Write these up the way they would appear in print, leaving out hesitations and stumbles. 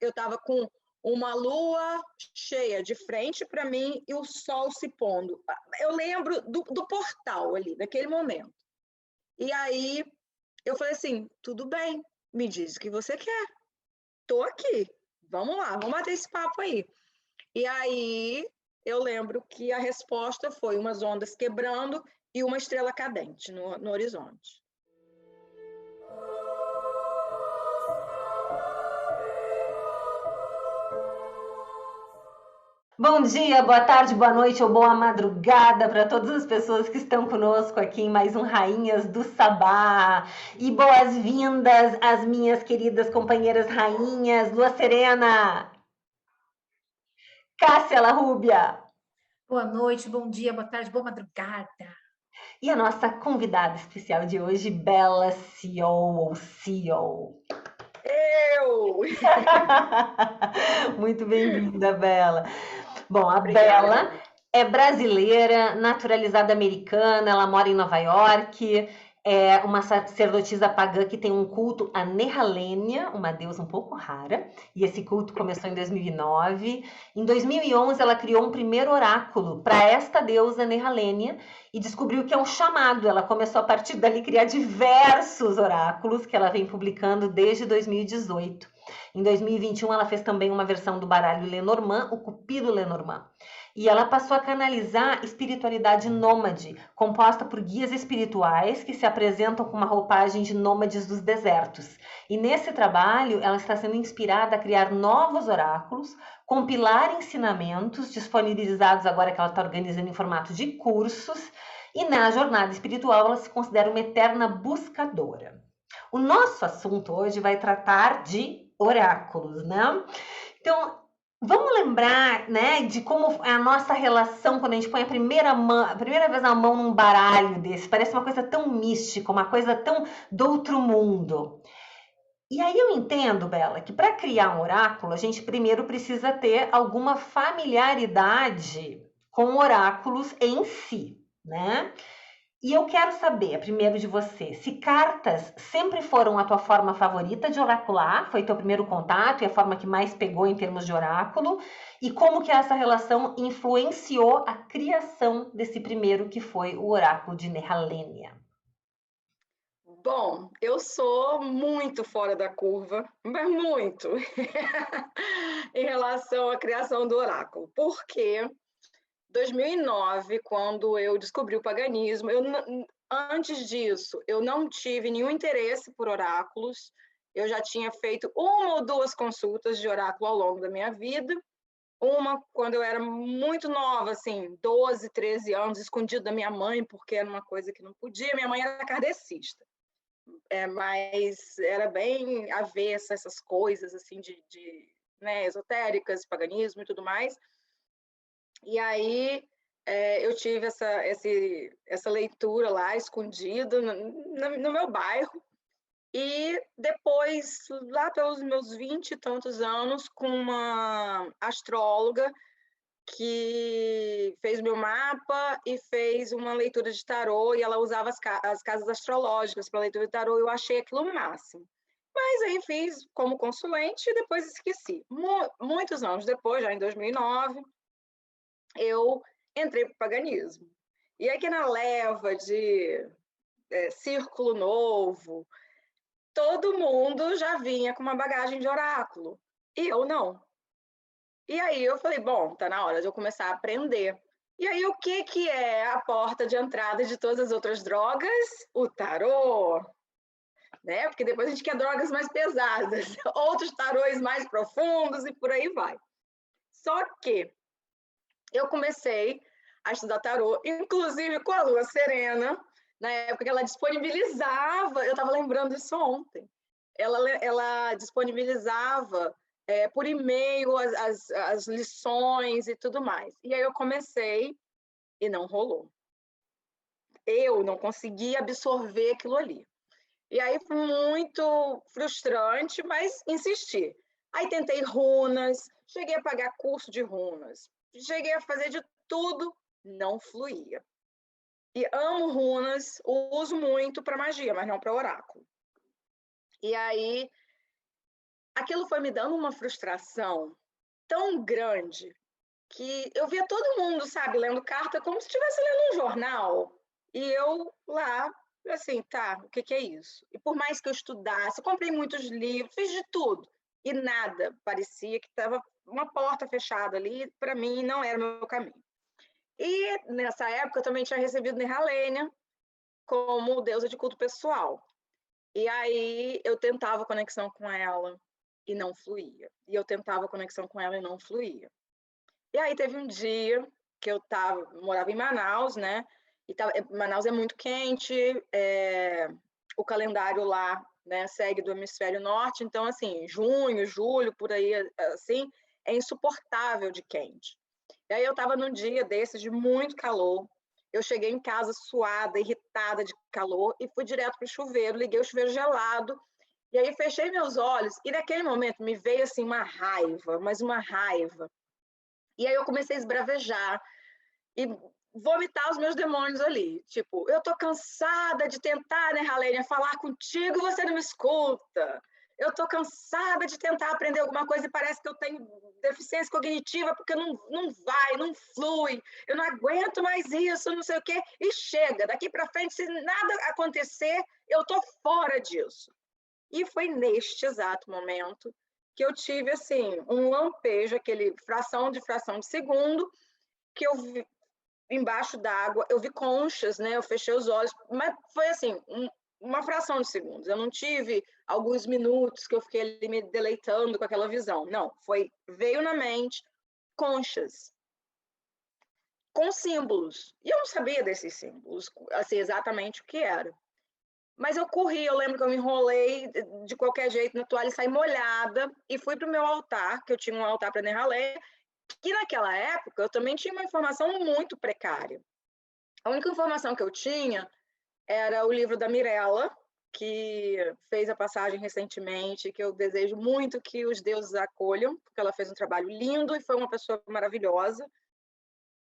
eu estava com uma lua cheia de frente para mim e o sol se pondo. Eu lembro do portal ali, daquele momento. E aí eu falei assim, tudo bem, me diz o que você quer. Tô aqui, vamos lá, vamos bater esse papo aí. E aí eu lembro que a resposta foi umas ondas quebrando e uma estrela cadente no horizonte. Bom dia, boa tarde, boa noite ou boa madrugada para todas as pessoas que estão conosco aqui em mais um Rainhas do Sabá. E boas-vindas às minhas queridas companheiras rainhas, Lua Serena, Cássia La Rúbia. Boa noite, bom dia, boa tarde, boa madrugada. E a nossa convidada especial de hoje, Bela CEO ou CEO. Eu! Muito bem-vinda, Bela. Bom, a Obrigada. Bela é brasileira, naturalizada americana, ela mora em Nova York, é uma sacerdotisa pagã que tem um culto a Nehalênia, uma deusa um pouco rara, e esse culto começou em 2009. Em 2011, ela criou um primeiro oráculo para esta deusa Nehalênia e descobriu que é um chamado. Ela começou a partir dali a criar diversos oráculos que ela vem publicando desde 2018. Em 2021, ela fez também uma versão do baralho Lenormand, o Cupido Lenormand. E ela passou a canalizar espiritualidade nômade, composta por guias espirituais que se apresentam com uma roupagem de nômades dos desertos. E nesse trabalho, ela está sendo inspirada a criar novos oráculos, compilar ensinamentos disponibilizados agora que ela está organizando em formato de cursos, e na jornada espiritual ela se considera uma eterna buscadora. O nosso assunto hoje vai tratar de oráculos, né? Então, vamos lembrar, né, de como é a nossa relação quando a gente põe a primeira vez a mão num baralho desse. Parece uma coisa tão mística, uma coisa tão do outro mundo. E aí eu entendo, Bela, que para criar um oráculo, a gente primeiro precisa ter alguma familiaridade com oráculos em si, né? E eu quero saber, primeiro de você, se cartas sempre foram a tua forma favorita de oracular, foi teu primeiro contato e a forma que mais pegou em termos de oráculo, e como que essa relação influenciou a criação desse primeiro que foi o oráculo de Nehalênia. Bom, eu sou muito fora da curva, mas muito, em relação à criação do oráculo. Porque 2009, quando eu descobri o paganismo, antes disso, eu não tive nenhum interesse por oráculos. Eu já tinha feito uma ou duas consultas de oráculo ao longo da minha vida. Uma quando eu era muito nova, assim, 12, 13 anos, escondido da minha mãe, porque era uma coisa que não podia. Minha mãe era kardecista, mas era bem avessa essas coisas assim né, esotéricas, paganismo e tudo mais. E aí eu tive essa leitura lá, escondida, no meu bairro. E depois, lá pelos meus 20 e tantos anos, com uma astróloga que fez meu mapa e fez uma leitura de tarô, e ela usava as casas astrológicas para leitura de tarô, eu achei aquilo o máximo. Mas aí fiz como consulente e depois esqueci. Muitos anos depois, já em 2009, eu entrei para o paganismo. E aí que na leva de círculo novo, todo mundo já vinha com uma bagagem de oráculo, e eu não. E aí eu falei, bom, tá na hora de eu começar a aprender. E aí o que é a porta de entrada de todas as outras drogas? O tarô, né? Porque depois a gente quer drogas mais pesadas, outros tarôs mais profundos e por aí vai. Só que eu comecei a estudar tarô, inclusive com a Lua Serena, na época que ela disponibilizava, eu estava lembrando isso ontem, ela disponibilizava por e-mail as lições e tudo mais. E aí eu comecei e não rolou. Eu não consegui absorver aquilo ali. E aí foi muito frustrante, mas insisti. Aí tentei runas, cheguei a pagar curso de runas, cheguei a fazer de tudo, não fluía. E amo runas, uso muito para magia, mas não para oráculo. E aí aquilo foi me dando uma frustração tão grande que eu via todo mundo, sabe, lendo carta como se estivesse lendo um jornal. E eu lá, assim, tá, o que que é isso? E por mais que eu estudasse, eu comprei muitos livros, fiz de tudo, e nada, parecia que estava uma porta fechada ali, para mim não era o meu caminho. E nessa época eu também tinha recebido Nehalênia como deusa de culto pessoal. E aí eu tentava conexão com ela e não fluía. E eu tentava conexão com ela e não fluía. E aí teve um dia que eu morava em Manaus, né? E Manaus é muito quente, o calendário lá, né, segue do hemisfério norte, então assim, junho, julho, por aí, assim, é insuportável de quente. E aí eu estava num dia desses de muito calor, eu cheguei em casa suada, irritada de calor e fui direto para o chuveiro, liguei o chuveiro gelado, e aí fechei meus olhos e naquele momento me veio assim uma raiva, mas uma raiva. E aí eu comecei a esbravejar e vomitar os meus demônios ali. Tipo, eu tô cansada de tentar, né, Halênia, falar contigo e você não me escuta. Eu tô cansada de tentar aprender alguma coisa e parece que eu tenho deficiência cognitiva porque não vai, não flui. Eu não aguento mais isso, não sei o quê. E chega, daqui para frente, se nada acontecer, eu tô fora disso. E foi neste exato momento que eu tive assim um lampejo, aquele fração de segundo, que eu vi embaixo d'água, eu vi conchas, né? Eu fechei os olhos, mas foi assim uma fração de segundos. Eu não tive alguns minutos que eu fiquei ali me deleitando com aquela visão. Não, veio na mente conchas com símbolos. E eu não sabia desses símbolos, assim, exatamente o que era. Mas eu corri, eu lembro que eu me enrolei de qualquer jeito na toalha e saí molhada e fui para o meu altar, que eu tinha um altar para Nehalênia, que naquela época eu também tinha uma informação muito precária. A única informação que eu tinha era o livro da Mirella, que fez a passagem recentemente, que eu desejo muito que os deuses a acolham, porque ela fez um trabalho lindo e foi uma pessoa maravilhosa.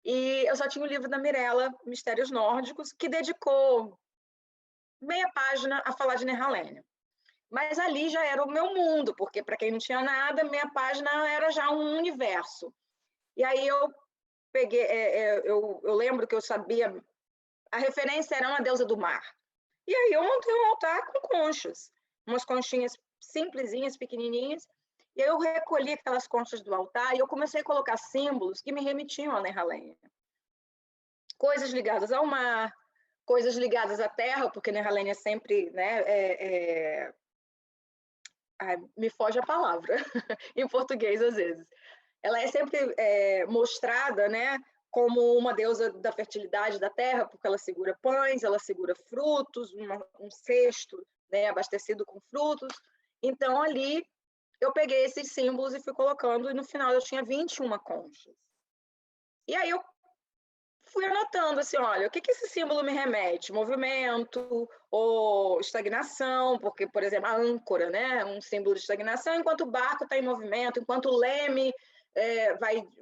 E eu só tinha o livro da Mirella, Mistérios Nórdicos, que dedicou meia página a falar de Nehalênia. Mas ali já era o meu mundo, porque para quem não tinha nada, meia página era já um universo. E aí eu peguei, eu lembro que eu sabia, a referência era uma deusa do mar. E aí eu montei um altar com conchas, umas conchinhas simplesinhas, pequenininhas, e aí eu recolhi aquelas conchas do altar e eu comecei a colocar símbolos que me remetiam a Nehalênia. Coisas ligadas ao mar, coisas ligadas à terra, porque Nehalênia sempre, né, me foge a palavra, em português às vezes. Ela é sempre mostrada, né, como uma deusa da fertilidade da terra, porque ela segura pães, ela segura frutos, um cesto, né, abastecido com frutos. Então, ali, eu peguei esses símbolos e fui colocando, e no final eu tinha 21 conchas. E aí eu fui anotando assim, olha, o que esse símbolo me remete? Movimento ou estagnação, porque, por exemplo, a âncora, né? Um símbolo de estagnação, enquanto o barco está em movimento, enquanto o leme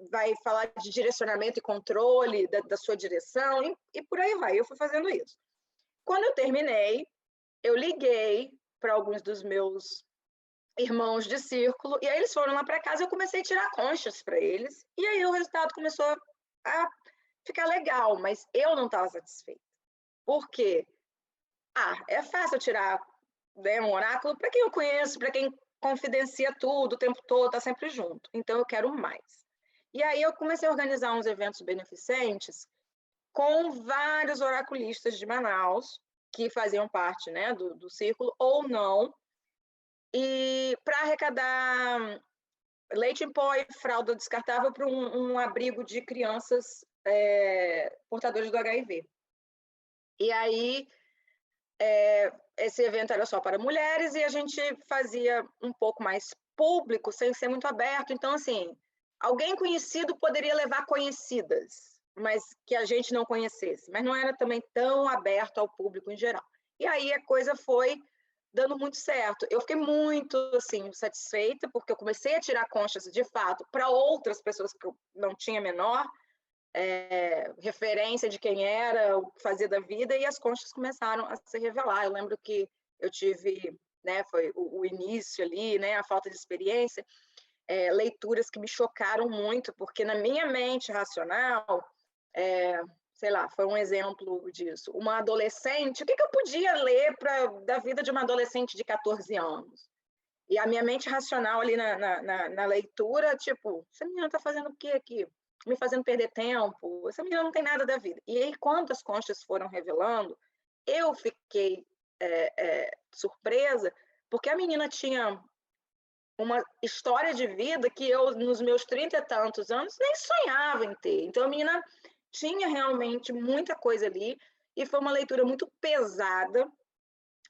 vai falar de direcionamento e controle da sua direção, e por aí vai. Eu fui fazendo isso. Quando eu terminei, eu liguei para alguns dos meus irmãos de círculo, e aí eles foram lá para casa e eu comecei a tirar conchas para eles, e aí o resultado começou a ficar legal, mas eu não estava satisfeita. Por quê? É fácil tirar, né, um oráculo para quem eu conheço, para quem confidencia tudo o tempo todo, está sempre junto. Então eu quero mais. E aí eu comecei a organizar uns eventos beneficentes com vários oraculistas de Manaus, que faziam parte, né, do círculo, ou não, e para arrecadar leite em pó e fralda descartável para um abrigo de crianças portadores do HIV. E aí, esse evento era só para mulheres e a gente fazia um pouco mais público, sem ser muito aberto. Então, assim, alguém conhecido poderia levar conhecidas, mas que a gente não conhecesse. Mas não era também tão aberto ao público em geral. E aí a coisa foi dando muito certo. Eu fiquei muito, assim, satisfeita, porque eu comecei a tirar conchas, de fato, para outras pessoas que eu não tinha menor referência de quem era, o que fazia da vida, e as conchas começaram a se revelar. Eu lembro que eu tive né, foi o início ali, né, a falta de experiência, leituras que me chocaram muito, porque na minha mente racional, sei lá, foi um exemplo disso. Uma adolescente, o que eu podia ler da vida de uma adolescente de 14 anos? E a minha mente racional ali na leitura, tipo, essa menina está fazendo o quê aqui? Me fazendo perder tempo? Essa menina não tem nada da vida. E aí, quando as conchas foram revelando, eu fiquei surpresa, porque a menina tinha uma história de vida que eu, nos meus 30 e tantos anos, nem sonhava em ter. Então, a menina tinha realmente muita coisa ali, e foi uma leitura muito pesada,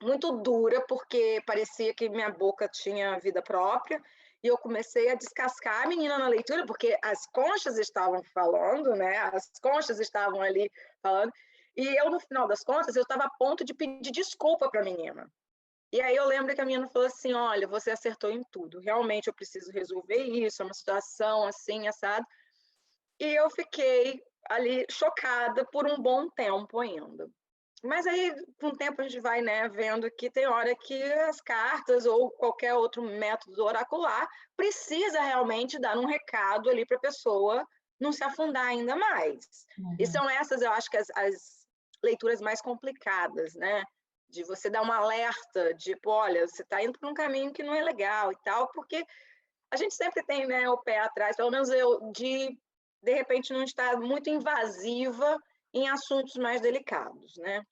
muito dura, porque parecia que minha boca tinha vida própria, e eu comecei a descascar a menina na leitura, porque as conchas estavam falando, né? As conchas estavam ali falando, e eu, no final das contas, eu estava a ponto de pedir desculpa para a menina. E aí eu lembro que a menina falou assim, olha, você acertou em tudo, realmente eu preciso resolver isso, é uma situação assim, assado. E eu fiquei ali chocada por um bom tempo ainda. Mas aí, com o tempo, a gente vai, né, vendo que tem hora que as cartas ou qualquer outro método oracular precisa realmente dar um recado ali para a pessoa não se afundar ainda mais. E são essas, eu acho que as leituras mais complicadas, né? De você dar um alerta, tipo, olha, você está indo para um caminho que não é legal e tal, porque a gente sempre tem, né, o pé atrás, pelo menos eu, de repente, não estar muito invasiva em assuntos mais delicados, né?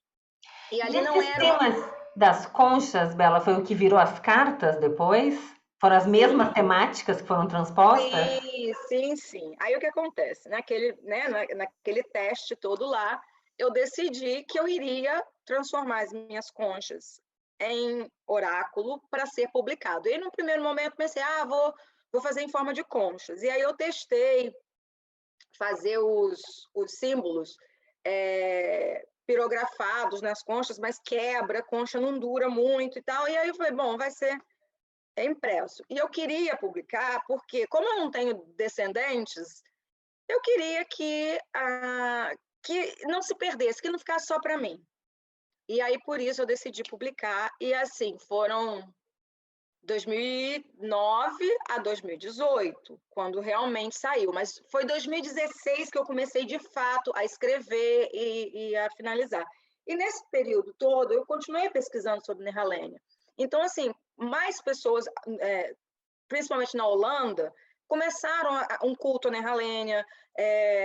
E E ali não esses era uma... temas das conchas, Bela, foi o que virou as cartas depois? Foram as mesmas Sim, temáticas que foram transpostas? sim. Aí o que acontece? Naquele teste todo lá, eu decidi que eu iria transformar as minhas conchas em oráculo para ser publicado. E no primeiro momento pensei, vou fazer em forma de conchas. E aí eu testei fazer os símbolos pirografados nas conchas, mas quebra, a concha não dura muito e tal. E aí eu falei, bom, vai ser impresso. E eu queria publicar porque, como eu não tenho descendentes, eu queria que não se perdesse, que não ficasse só para mim. E aí, por isso, eu decidi publicar. E assim, foram 2009 a 2018, quando realmente saiu. Mas foi 2016 que eu comecei, de fato, a escrever e a finalizar. E nesse período todo, eu continuei pesquisando sobre Nehalenia. Então, assim, mais pessoas, principalmente na Holanda, começaram um culto a Nehalenia,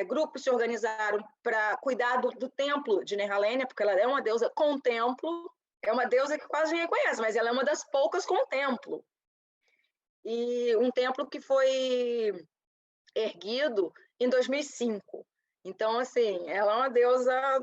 grupos se organizaram para cuidar do templo de Nehalenia, porque ela é uma deusa com templo, é uma deusa que quase ninguém conhece, mas ela é uma das poucas com templo. E um templo que foi erguido em 2005. Então, assim, ela é uma deusa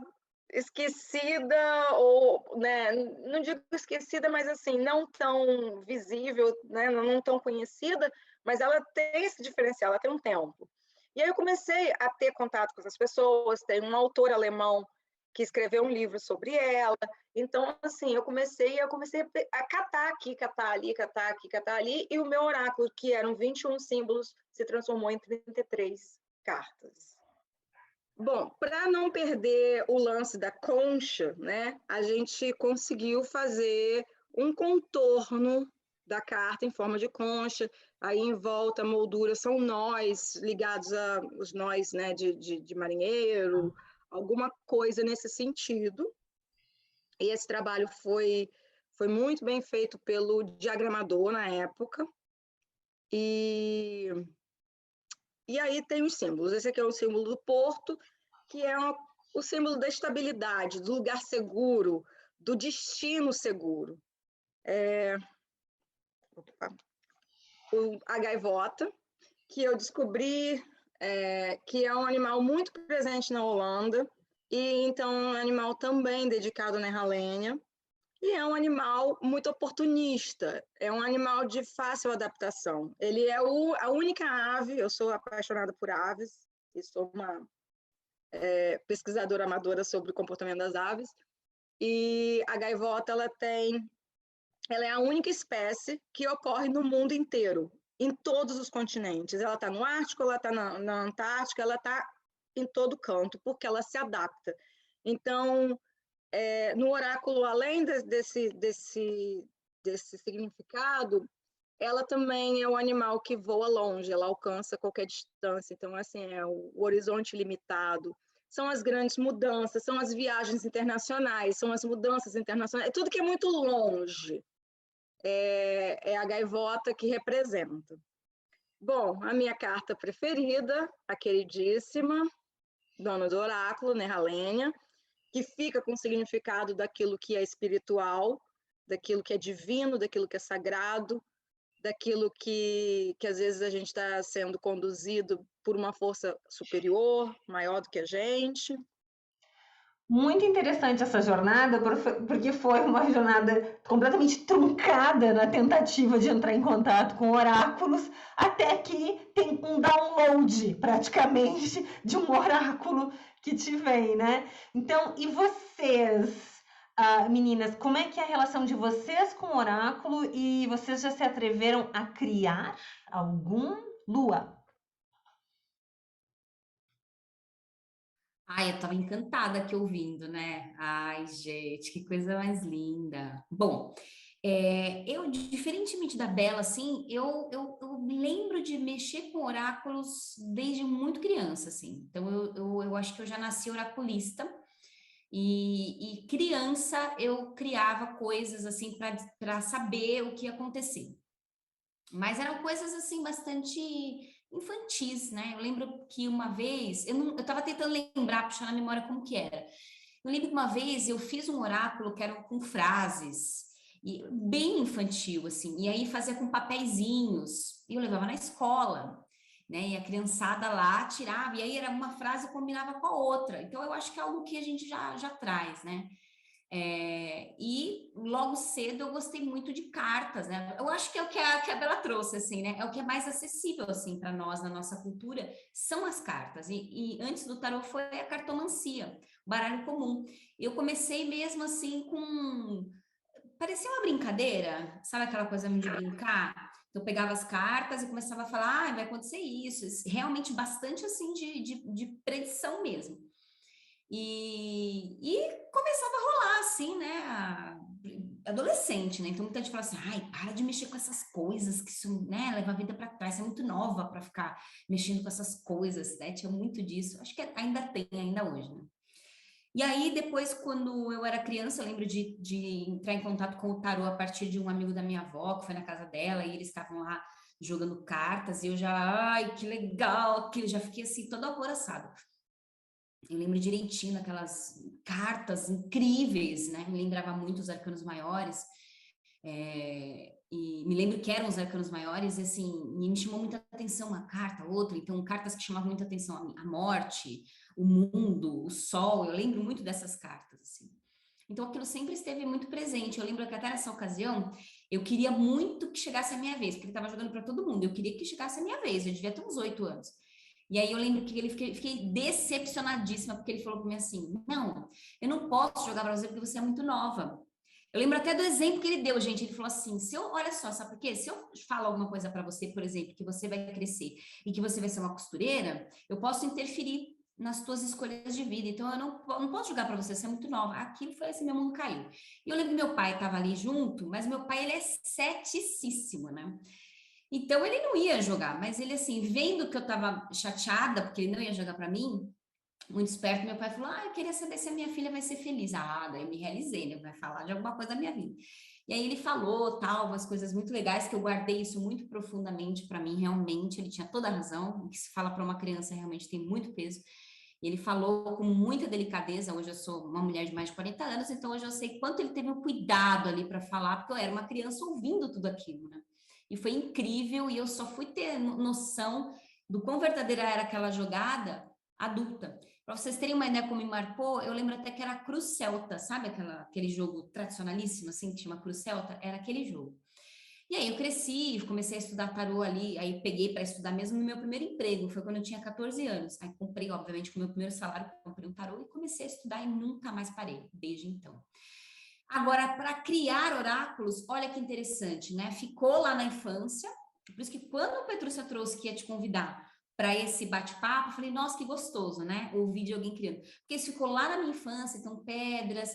esquecida, ou, né, não digo esquecida, mas assim, não tão visível, né, não tão conhecida, mas ela tem esse diferencial, ela tem um tempo. E aí eu comecei a ter contato com essas pessoas, tem um autor alemão que escreveu um livro sobre ela. Então, assim, eu comecei a catar aqui, catar ali, catar aqui, catar ali, e o meu oráculo, que eram 21 símbolos, se transformou em 33 cartas. Bom, para não perder o lance da concha, né, a gente conseguiu fazer um contorno da carta em forma de concha, aí em volta a moldura são nós ligados aos nós, né, de marinheiro, alguma coisa nesse sentido. E esse trabalho foi muito bem feito pelo diagramador na época. E aí tem os símbolos. Esse aqui é o símbolo do porto, que é o símbolo da estabilidade, do lugar seguro, do destino seguro. A gaivota, que eu descobri que é um animal muito presente na Holanda, e então é um animal também dedicado à Nehalenia, e é um animal muito oportunista, é um animal de fácil adaptação. Ele é a única ave, eu sou apaixonada por aves, e sou uma pesquisadora amadora sobre o comportamento das aves, e a gaivota ela é a única espécie que ocorre no mundo inteiro, em todos os continentes. Ela está no Ártico, ela está na Antártica, ela está em todo canto, porque ela se adapta. Então, no oráculo, além desse significado, ela também é um animal que voa longe, ela alcança qualquer distância. Então, assim, é o horizonte limitado. São as grandes mudanças, são as viagens internacionais, são as mudanças internacionais, é tudo que é muito longe. É a gaivota que representa. Bom, a minha carta preferida, a queridíssima, dona do oráculo, Nehalenia, que fica com o significado daquilo que é espiritual, daquilo que é divino, daquilo que é sagrado, daquilo que às vezes a gente está sendo conduzido por uma força superior, maior do que a gente. Muito interessante essa jornada, porque foi uma jornada completamente truncada na tentativa de entrar em contato com oráculos, até que tem um download, praticamente, de um oráculo que te vem, né? Então, e vocês, meninas, como é que é a relação de vocês com o oráculo e vocês já se atreveram a criar algum? Lua? Ai, eu tava encantada aqui ouvindo, né? Ai, gente, que coisa mais linda. Bom, eu, diferentemente da Bela, assim, eu me lembro de mexer com oráculos desde muito criança, assim. Então, eu acho que eu já nasci oraculista. E criança, eu criava coisas, assim, para saber o que ia acontecer. Mas eram coisas, assim, bastante infantis, né? Eu lembro que uma vez, eu estava tentando lembrar, puxar na memória como que era. Eu lembro que uma vez eu fiz um oráculo que era com frases, e bem infantil, assim, e aí fazia com papeizinhos, e eu levava na escola, né? E a criançada lá tirava, e aí era uma frase que combinava com a outra. Então eu acho que é algo que a gente já traz, né? E logo cedo eu gostei muito de cartas, né? Eu acho que é o que a Bela trouxe, assim, né? É o que é mais acessível, assim, para nós, na nossa cultura, são as cartas. E antes do tarô foi a cartomancia, o baralho comum. Eu comecei mesmo, assim, com... Parecia uma brincadeira, sabe aquela coisa de brincar? Eu pegava as cartas e começava a falar, vai acontecer isso. Realmente bastante, assim, de predição mesmo. E começava a rolar, assim, né? Adolescente, né? Então muita gente fala assim, ai, para de mexer com essas coisas, que isso, né, leva a vida para trás, você é muito nova para ficar mexendo com essas coisas, né? Tinha muito disso, acho que ainda tem, ainda hoje, né? E aí, depois, quando eu era criança, eu lembro de entrar em contato com o tarô a partir de um amigo da minha avó, que foi na casa dela, e eles estavam lá jogando cartas, e eu já, ai, que legal, que eu já fiquei assim, toda alvoroçada. Eu lembro direitinho daquelas cartas incríveis, né? Me lembrava muito os arcanos maiores. E me lembro que eram os arcanos maiores, e assim, me chamou muita atenção uma carta, outra. Então, cartas que chamavam muita atenção, a morte, o mundo, o sol. Eu lembro muito dessas cartas, assim. Então, aquilo sempre esteve muito presente. Eu lembro que até nessa ocasião, eu queria muito que chegasse a minha vez, porque ele estava jogando para todo mundo. Eu queria que chegasse a minha vez, eu devia ter uns 8 anos. E aí eu lembro que fiquei decepcionadíssima, porque ele falou para mim assim, não, eu não posso jogar para você porque você é muito nova. Eu lembro até do exemplo que ele deu, gente. Ele falou assim, olha só, sabe por quê? Se eu falar alguma coisa para você, por exemplo, que você vai crescer e que você vai ser uma costureira, eu posso interferir nas tuas escolhas de vida. Então, eu não posso jogar para você é muito nova. Aquilo foi assim, meu mundo caiu. E eu lembro que meu pai estava ali junto, mas meu pai, ele é ceticíssimo, né? Então, ele não ia jogar, mas ele, assim, vendo que eu estava chateada, porque ele não ia jogar para mim, muito esperto, meu pai falou, eu queria saber se a minha filha vai ser feliz. Daí eu me realizei, né? Vai falar de alguma coisa da minha vida. E aí ele falou, tal, umas coisas muito legais, que eu guardei isso muito profundamente para mim, realmente, ele tinha toda a razão, o que se fala para uma criança realmente tem muito peso. E ele falou com muita delicadeza, hoje eu sou uma mulher de mais de 40 anos, então hoje eu sei quanto ele teve o cuidado ali para falar, porque eu era uma criança ouvindo tudo aquilo, né? E foi incrível, e eu só fui ter noção do quão verdadeira era aquela jogada adulta. Para vocês terem uma ideia como me marcou, eu lembro até que era a Cruz Celta, sabe aquele jogo tradicionalíssimo, assim, que chama Cruz Celta? Era aquele jogo. E aí eu cresci, comecei a estudar tarô ali, aí peguei para estudar mesmo no meu primeiro emprego, foi quando eu tinha 14 anos. Aí comprei, obviamente, com o meu primeiro salário, comprei um tarô e comecei a estudar e nunca mais parei, desde então. Agora, para criar oráculos, olha que interessante, né? Ficou lá na infância, por isso que quando o Petrúcia trouxe que ia te convidar para esse bate-papo, eu falei, nossa, que gostoso, né? Ouvir de alguém criando. Porque isso ficou lá na minha infância, então pedras,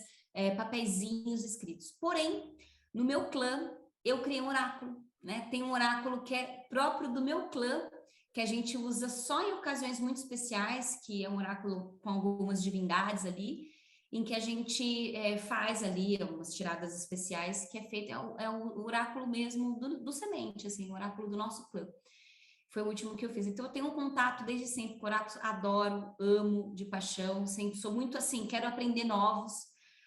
papeizinhos escritos. Porém, no meu clã, eu criei um oráculo, né? Tem um oráculo que é próprio do meu clã, que a gente usa só em ocasiões muito especiais, que é um oráculo com algumas divindades ali, em que a gente faz ali algumas tiradas especiais, que é feito, é o oráculo mesmo do semente, assim, o oráculo do nosso clã. Foi o último que eu fiz. Então, eu tenho um contato desde sempre com oráculos, adoro, amo de paixão, sempre sou muito assim, quero aprender novos,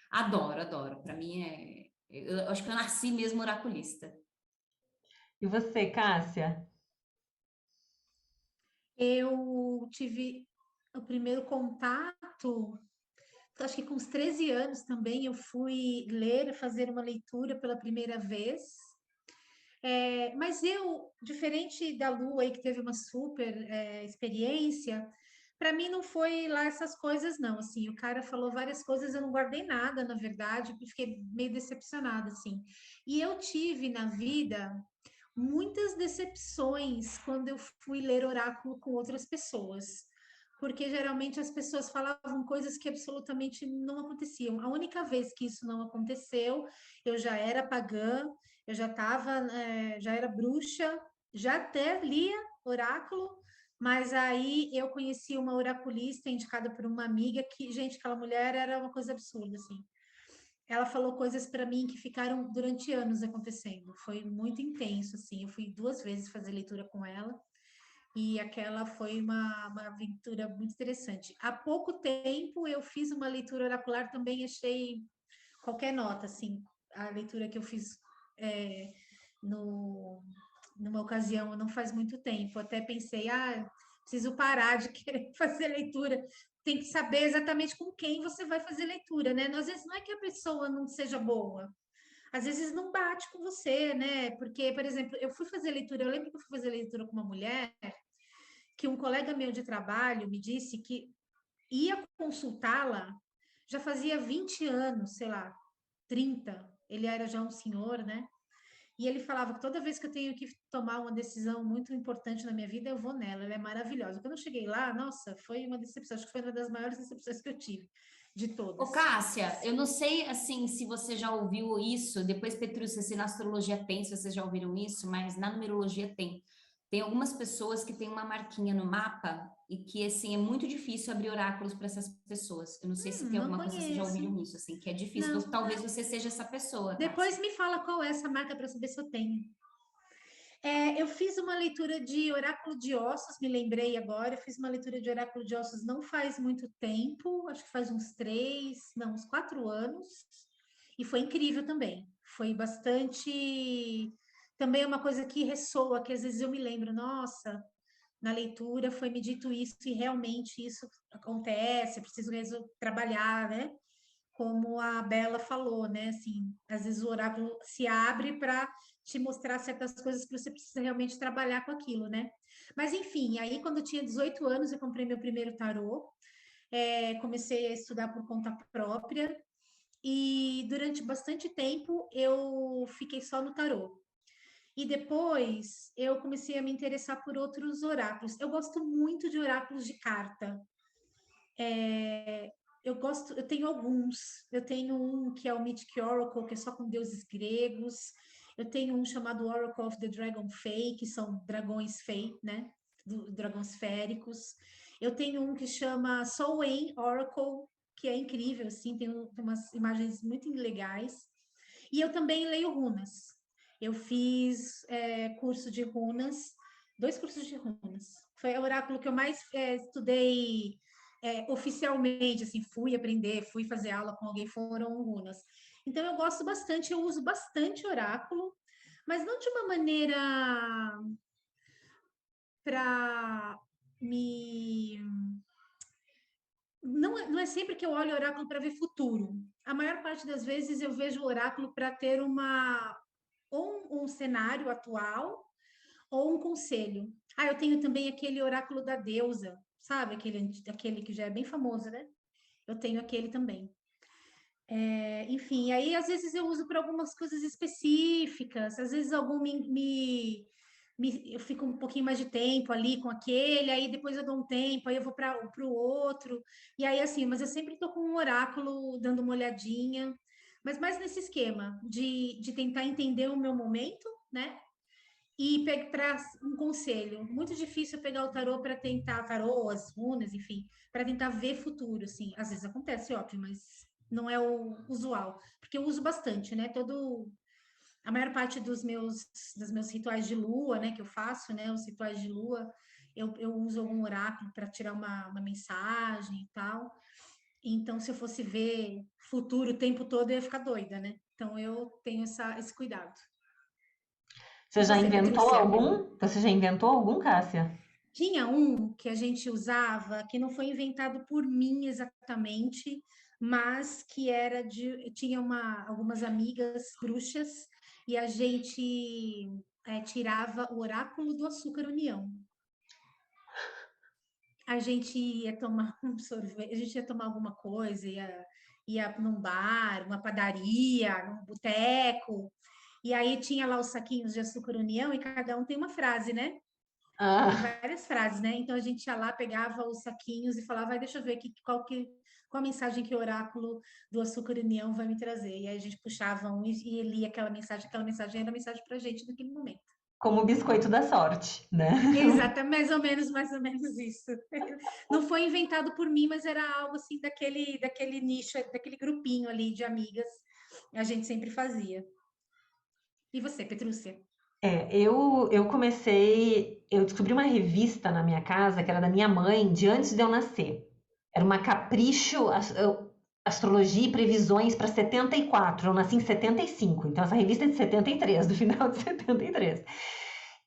adoro, adoro. Para mim eu acho que eu nasci mesmo oraculista. E você, Cássia? Eu tive o primeiro contato, acho que com os 13 anos também, eu fui fazer uma leitura pela primeira vez. Mas eu, diferente da Lu aí, que teve uma super experiência, para mim não foi lá essas coisas, não. Assim, o cara falou várias coisas, eu não guardei nada, na verdade, porque fiquei meio decepcionada, assim. E eu tive na vida muitas decepções quando eu fui ler oráculo com outras pessoas. Porque geralmente as pessoas falavam coisas que absolutamente não aconteciam. A única vez que isso não aconteceu, eu já era pagã, eu já estava, já era bruxa, já até lia oráculo, mas aí eu conheci uma oraculista indicada por uma amiga que, gente, aquela mulher era uma coisa absurda, assim. Ela falou coisas para mim que ficaram durante anos acontecendo. Foi muito intenso, assim. Eu fui 2 vezes fazer leitura com ela e aquela foi uma aventura muito interessante. Há pouco tempo eu fiz uma leitura oracular, também achei qualquer nota, assim. A leitura que eu fiz é, no, numa ocasião, não faz muito tempo. Até pensei, preciso parar de querer fazer leitura. Tem que saber exatamente com quem você vai fazer leitura, né? Às vezes não é que a pessoa não seja boa, às vezes não bate com você, né? Porque, por exemplo, eu fui fazer leitura, eu lembro que eu fui fazer leitura com uma mulher que um colega meu de trabalho me disse que ia consultá-la já fazia 20 anos, sei lá, 30. Ele era já um senhor, né? E ele falava que toda vez que eu tenho que tomar uma decisão muito importante na minha vida, eu vou nela. Ela é maravilhosa. Quando eu cheguei lá, nossa, foi uma decepção. Acho que foi uma das maiores decepções que eu tive, de Ô, todas. Cássia, eu não sei, assim, se você já ouviu isso, depois, Petrúcia, se na astrologia tem, se vocês já ouviram isso, mas na numerologia tem. Tem algumas pessoas que têm uma marquinha no mapa e que, assim, é muito difícil abrir oráculos para essas pessoas. Eu não sei se tem Não alguma coisa, se vocês já conheço. ouviram isso, assim, que é difícil. Não. Talvez você seja essa pessoa, Depois Cássia. me fala qual é essa marca para saber se eu tenho. Eu fiz uma leitura de oráculo de ossos, me lembrei agora. Eu fiz uma leitura de oráculo de ossos não faz muito tempo, acho que faz uns 4 anos, e foi incrível também. Foi bastante. Também é uma coisa que ressoa, que às vezes eu me lembro, nossa, na leitura foi me dito isso e realmente isso acontece, eu preciso trabalhar, né? Como a Bela falou, né? Assim, às vezes o oráculo se abre para te mostrar certas coisas que você precisa realmente trabalhar com aquilo, né? Mas enfim, aí quando eu tinha 18 anos, eu comprei meu primeiro tarô, comecei a estudar por conta própria, e durante bastante tempo eu fiquei só no tarô. E depois eu comecei a me interessar por outros oráculos. Eu gosto muito de oráculos de carta. Eu tenho alguns. Eu tenho um que é o Mythic Oracle, que é só com deuses gregos. Eu tenho um chamado Oracle of the Dragon Fae, que são dragões Fae, né? Dragões féricos. Eu tenho um que chama Solwain Oracle, que é incrível, assim, tem umas imagens muito legais. E eu também leio runas. Eu fiz curso de runas, 2 cursos de runas. Foi o oráculo que eu mais estudei oficialmente, assim, fui aprender, fui fazer aula com alguém, foram runas. Então, eu gosto bastante, eu uso bastante oráculo, mas não de uma maneira para me. Não é sempre que eu olho o oráculo para ver futuro. A maior parte das vezes eu vejo o oráculo para ter ou um cenário atual ou um conselho. Eu tenho também aquele oráculo da deusa, sabe? Aquele que já é bem famoso, né? Eu tenho aquele também. Enfim, aí às vezes eu uso para algumas coisas específicas, às vezes algum eu fico um pouquinho mais de tempo ali com aquele, aí depois eu dou um tempo, aí eu vou para o outro, e aí assim, mas eu sempre estou com um oráculo dando uma olhadinha, mas mais nesse esquema de tentar entender o meu momento, né? E para um conselho, muito difícil pegar o tarô para tentar, tarô, as runas, enfim, para tentar ver futuro, assim. Às vezes acontece, óbvio, mas não é o usual, porque eu uso bastante, né? A maior parte dos meus rituais de lua, né, que eu faço, né, os rituais de lua, eu uso algum oráculo para tirar uma mensagem e tal. Então, se eu fosse ver futuro o tempo todo, eu ia ficar doida, né? Então, eu tenho esse cuidado. Você E já você, inventou Petrúcia? algum? Você já inventou algum, Cássia? Tinha um que a gente usava, que não foi inventado por mim exatamente, mas que era de. Tinha algumas amigas bruxas e a gente tirava o oráculo do açúcar união. A gente ia tomar um sorvete, a gente ia tomar alguma coisa, ia num bar, uma padaria, num boteco, e aí tinha lá os saquinhos de açúcar união e cada um tem uma frase, né? Tem Ah, várias frases, né? Então a gente ia lá, pegava os saquinhos e falava, vai, deixa eu ver aqui qual a mensagem que o oráculo do açúcar união vai me trazer. E aí a gente puxava um e lia aquela mensagem era a mensagem pra gente naquele momento. como o biscoito da sorte, né? Exato, é mais ou menos isso. Não foi inventado por mim, mas era algo assim daquele nicho, daquele grupinho ali de amigas. A gente sempre fazia. E você, Petrúcia? Eu descobri uma revista na minha casa, que era da minha mãe, de antes de eu nascer. Era uma Capricho Astrologia e Previsões para 74. Eu nasci em 75, então essa revista é de 73, do final de 73.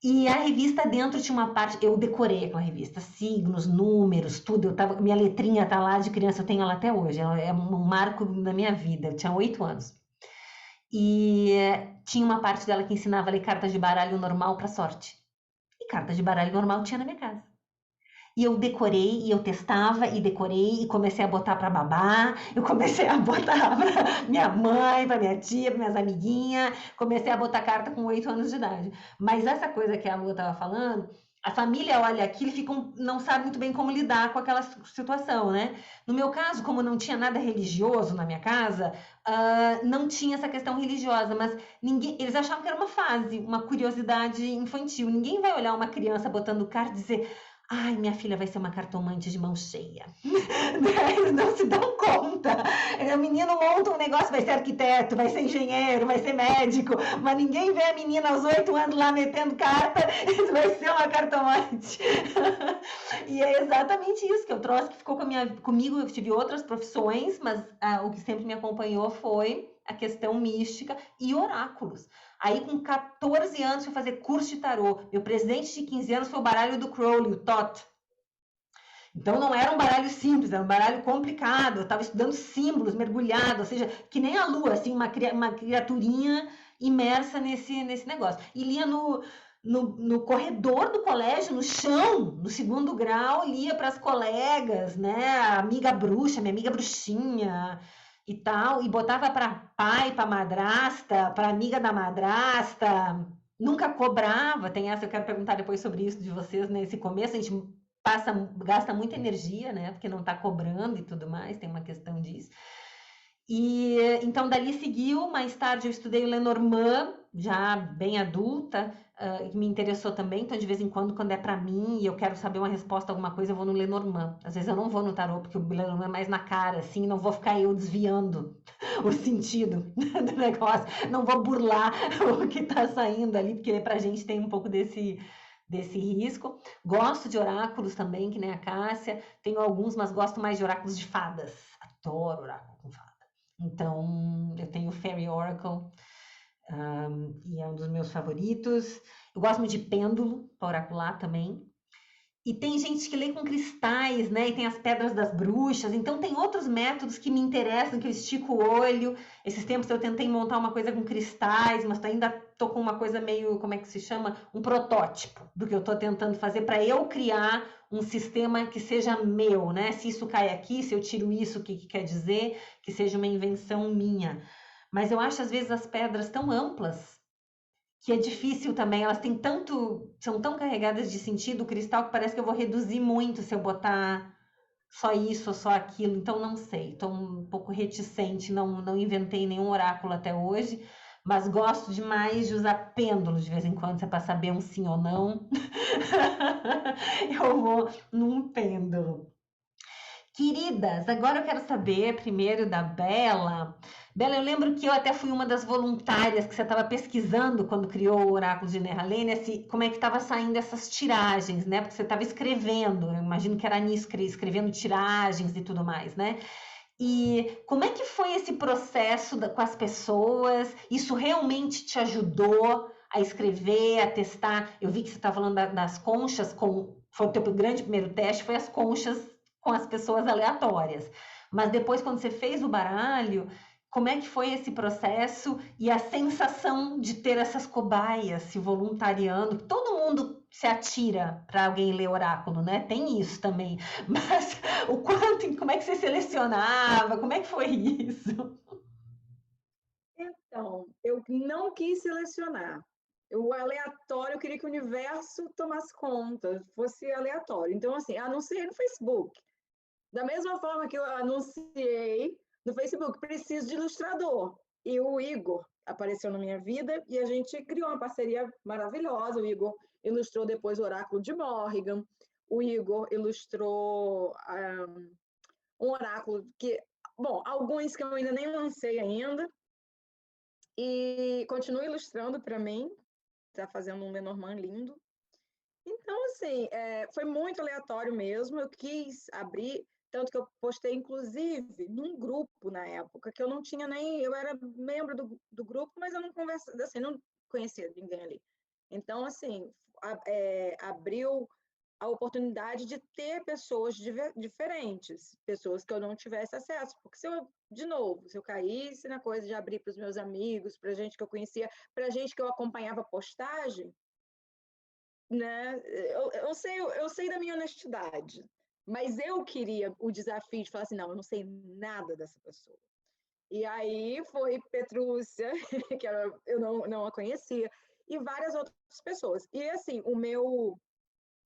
E a revista dentro tinha uma parte, eu decorei aquela revista, signos, números, tudo. Minha letrinha tá lá de criança, eu tenho ela até hoje. Ela é um marco da minha vida. Eu tinha 8 anos. E tinha uma parte dela que ensinava a ler cartas de baralho normal para sorte. E cartas de baralho normal tinha na minha casa. E eu decorei, e eu testava, e decorei, e comecei a botar para babá, eu comecei a botar para minha mãe, para minha tia, para minhas amiguinhas, comecei a botar carta com 8 anos de idade. Mas essa coisa que a Lu estava falando, a família olha aquilo e não sabe muito bem como lidar com aquela situação, né? No meu caso, como não tinha nada religioso na minha casa, não tinha essa questão religiosa, mas eles achavam que era uma fase, uma curiosidade infantil. Ninguém vai olhar uma criança botando carta e dizer: ai, minha filha vai ser uma cartomante de mão cheia. Eles não se dão conta. O menino monta um negócio, vai ser arquiteto, vai ser engenheiro, vai ser médico, mas ninguém vê a menina aos 8 anos lá metendo carta, isso vai ser uma cartomante. E é exatamente isso que eu trouxe, que ficou comigo. Eu tive outras profissões, mas o que sempre me acompanhou foi a questão mística e oráculos. Aí, com 14 anos, fui fazer curso de tarô. Meu presente de 15 anos foi o baralho do Crowley, o Tot. Então, não era um baralho simples, era um baralho complicado. Eu estava estudando símbolos, mergulhado, ou seja, que nem a lua, assim, uma criaturinha imersa nesse negócio. E lia no corredor do colégio, no chão, no 2º grau, lia para as colegas, né? A amiga bruxa, minha amiga bruxinha e tal, e botava para pai, para madrasta, para amiga da madrasta, nunca cobrava. Tem essa, eu quero perguntar depois sobre isso de vocês, nesse começo a gente gasta muita energia, né, porque não está cobrando e tudo mais, tem uma questão disso. E então dali seguiu, mais tarde eu estudei o Lenormand, já bem adulta, que me interessou também. Então de vez em quando é para mim e eu quero saber uma resposta a alguma coisa, eu vou no Lenormand. Às vezes eu não vou no tarô, porque o Lenormand é mais na cara, assim, não vou ficar eu desviando o sentido do negócio, não vou burlar o que está saindo ali, porque pra gente tem um pouco desse risco. Gosto de oráculos também, que nem a Cássia, tenho alguns, mas gosto mais de oráculos de fadas, adoro oráculo com fadas. Então, eu tenho o Fairy Oracle, e é um dos meus favoritos. Eu gosto muito de pêndulo, para oracular também. E tem gente que lê com cristais, né? E tem as pedras das bruxas. Então, tem outros métodos que me interessam, que eu estico o olho. Esses tempos eu tentei montar uma coisa com cristais, mas ainda tô com uma coisa meio, como é que se chama? Um protótipo do que eu tô tentando fazer para eu criar um sistema que seja meu, né? Se isso cai aqui, se eu tiro isso, o que quer dizer? Que seja uma invenção minha. Mas eu acho, às vezes, as pedras tão amplas que é difícil também, elas são tão carregadas de sentido, o cristal, que parece que eu vou reduzir muito se eu botar só isso ou só aquilo, então não sei. Estou um pouco reticente, não inventei nenhum oráculo até hoje, mas gosto demais de usar pêndulo de vez em quando, se é para saber um sim ou não. Eu vou num pêndulo. Queridas, agora eu quero saber primeiro da Bela. Bela, eu lembro que eu até fui uma das voluntárias que você estava pesquisando quando criou o Oráculo de Nehalenia, como é que estava saindo essas tiragens, né? Porque você estava escrevendo, eu imagino que era nisso, escrevendo tiragens e tudo mais, né? E como é que foi esse processo com as pessoas? Isso realmente te ajudou a escrever, a testar? Eu vi que você está falando das conchas, foi o teu grande primeiro teste, foi as conchas com as pessoas aleatórias. Mas depois, quando você fez o baralho, como é que foi esse processo e a sensação de ter essas cobaias se voluntariando? Todo mundo se atira para alguém ler oráculo, né? Tem isso também. Mas como é que você selecionava? Como é que foi isso? Então, eu não quis selecionar. O aleatório, eu queria que o universo tomasse conta, fosse aleatório. Então, assim, anunciei no Facebook. Da mesma forma que eu anunciei no Facebook, preciso de ilustrador. E o Igor apareceu na minha vida e a gente criou uma parceria maravilhosa. O Igor ilustrou depois o Oráculo de Morrigan. O Igor ilustrou um oráculo que, bom, alguns que eu ainda nem lancei ainda. E continua ilustrando para mim. Está fazendo um Lenormand lindo. Então, assim, foi muito aleatório mesmo. Eu quis abrir, tanto que eu postei, inclusive, num grupo na época, que eu não tinha nem. Eu era membro do grupo, mas eu não conversava, assim, não conhecia ninguém ali. Então, assim, abriu a oportunidade de ter pessoas diferentes, pessoas que eu não tivesse acesso. Porque de novo, se eu caísse na coisa de abrir para os meus amigos, para gente que eu conhecia, para gente que eu acompanhava postagem, né? Eu sei da minha honestidade, mas eu queria o desafio de falar assim, não, eu não sei nada dessa pessoa. E aí foi Petrúcia, que eu não a conhecia, e várias outras pessoas. E assim,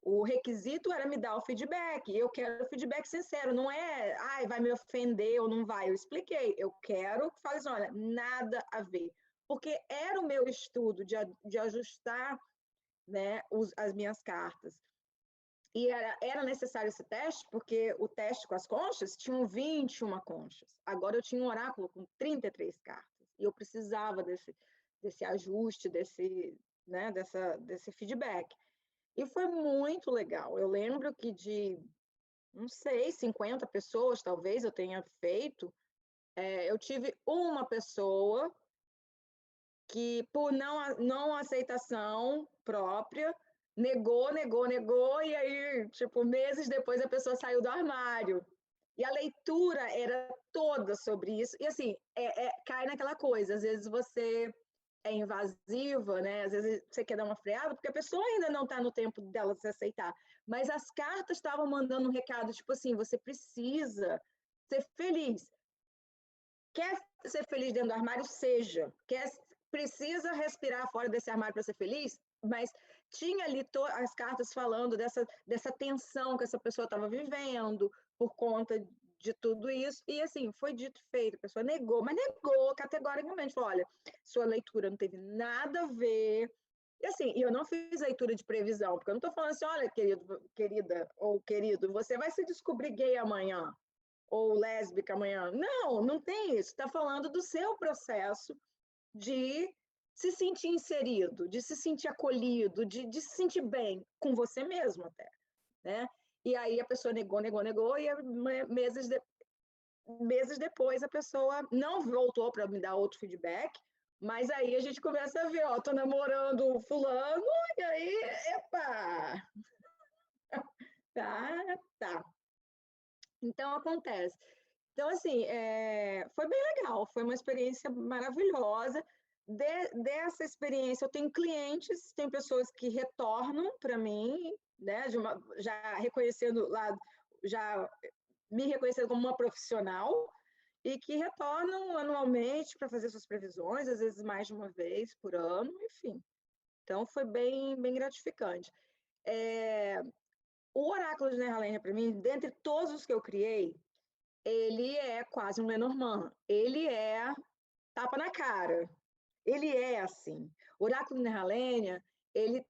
o requisito era me dar o feedback. Eu quero feedback sincero, não é, vai me ofender ou não vai. Eu expliquei, eu quero que fale assim, olha, nada a ver. Porque era o meu estudo de ajustar, né, as minhas cartas. E era necessário esse teste, porque o teste com as conchas tinham 21 conchas. Agora eu tinha um oráculo com 33 cartas. E eu precisava desse ajuste, né, desse feedback. E foi muito legal. Eu lembro que não sei, 50 pessoas talvez eu tenha feito, eu tive uma pessoa que, por não aceitação própria, negou, e aí, tipo, meses depois a pessoa saiu do armário. E a leitura era toda sobre isso. E assim, cai naquela coisa, às vezes você é invasiva, né? Às vezes você quer dar uma freada, porque a pessoa ainda não está no tempo dela se aceitar. Mas as cartas estavam mandando um recado, tipo assim, você precisa ser feliz. Quer ser feliz dentro do armário? Seja. Precisa respirar fora desse armário para ser feliz? Mas tinha ali as cartas falando dessa tensão que essa pessoa estava vivendo por conta de tudo isso. E assim, foi dito e feito. A pessoa negou, mas negou categoricamente. Falou, olha, sua leitura não teve nada a ver. E assim, eu não fiz leitura de previsão, porque eu não estou falando assim, olha, querida ou querido, você vai se descobrir gay amanhã ou lésbica amanhã. Não tem isso. Está falando do seu processo de se sentir inserido, de se sentir acolhido, de se sentir bem com você mesmo até, né? E aí a pessoa negou, e meses depois a pessoa não voltou para me dar outro feedback, mas aí a gente começa a ver, tô namorando fulano, e aí, epa! Tá. Então acontece. Então, assim, foi bem legal, foi uma experiência maravilhosa. Dessa experiência, eu tenho clientes, tem pessoas que retornam para mim, né, já reconhecendo lá, já me reconhecendo como uma profissional, e que retornam anualmente para fazer suas previsões, às vezes mais de uma vez por ano, enfim. Então, foi bem gratificante. o oráculo de Nehalenia, para mim, dentre todos os que eu criei, ele é quase um Lenormand. Ele é tapa na cara. Ele é assim. O oráculo de Nehalenia, ele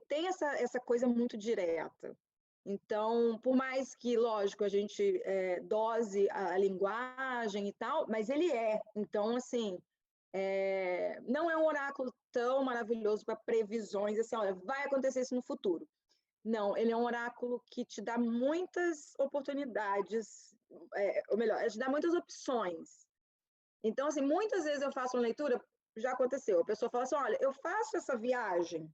tem essa coisa muito direta. Então, por mais que, lógico, a gente dose a linguagem e tal, mas ele é. Então, assim, não é um oráculo tão maravilhoso para previsões, assim, olha, vai acontecer isso no futuro. Não, ele é um oráculo que te dá muitas oportunidades, ou melhor, te dá muitas opções. Então, assim, muitas vezes eu faço uma leitura, já aconteceu, a pessoa fala assim, olha, eu faço essa viagem,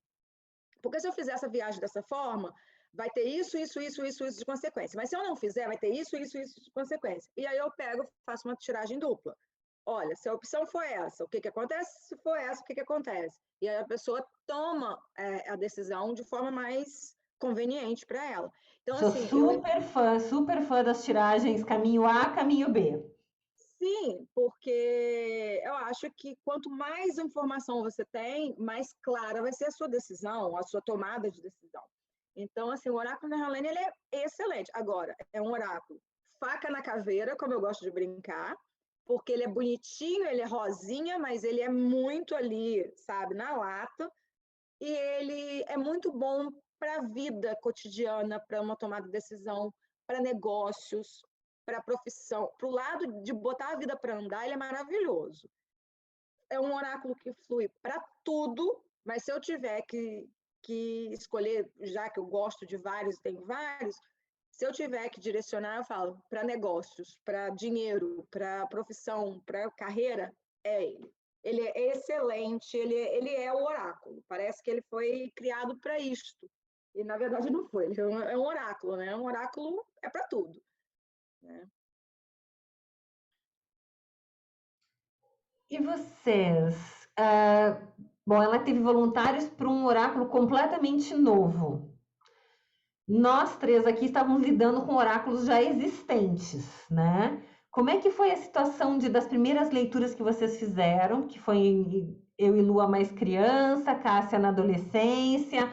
porque se eu fizer essa viagem dessa forma, vai ter isso de consequência. Mas se eu não fizer, vai ter isso de consequência. E aí eu pego, faço uma tiragem dupla. Olha, se a opção for essa, o que acontece? Se for essa, o que acontece? E aí a pessoa toma a decisão de forma mais conveniente para ela. Então, Sou assim, super fã das tiragens caminho A, caminho B. sim, porque eu acho que quanto mais informação você tem, mais clara vai ser a sua decisão, a sua tomada de decisão. Então, assim, o oráculo da Harlene, ele é excelente. Agora, é um oráculo faca na caveira, como eu gosto de brincar, porque ele é bonitinho, ele é rosinha, mas ele é muito ali, sabe, na lata, e ele é muito bom para a vida cotidiana, para uma tomada de decisão, para negócios, para a profissão, para o lado de botar a vida para andar, ele é maravilhoso. É um oráculo que flui para tudo, mas se eu tiver que escolher, já que eu gosto de vários, tenho vários, se eu tiver que direcionar, eu falo para negócios, para dinheiro, para profissão, para carreira, é ele. Ele é excelente, ele é o oráculo. Parece que ele foi criado para isto. E, na verdade, não foi. Ele é um oráculo, né? Um oráculo é para tudo. Né? E vocês? Bom, ela teve voluntários para um oráculo completamente novo. Nós três aqui estávamos lidando com oráculos já existentes, né? Como é que foi a situação das primeiras leituras que vocês fizeram, que foi eu e Lua mais criança, Cássia na adolescência,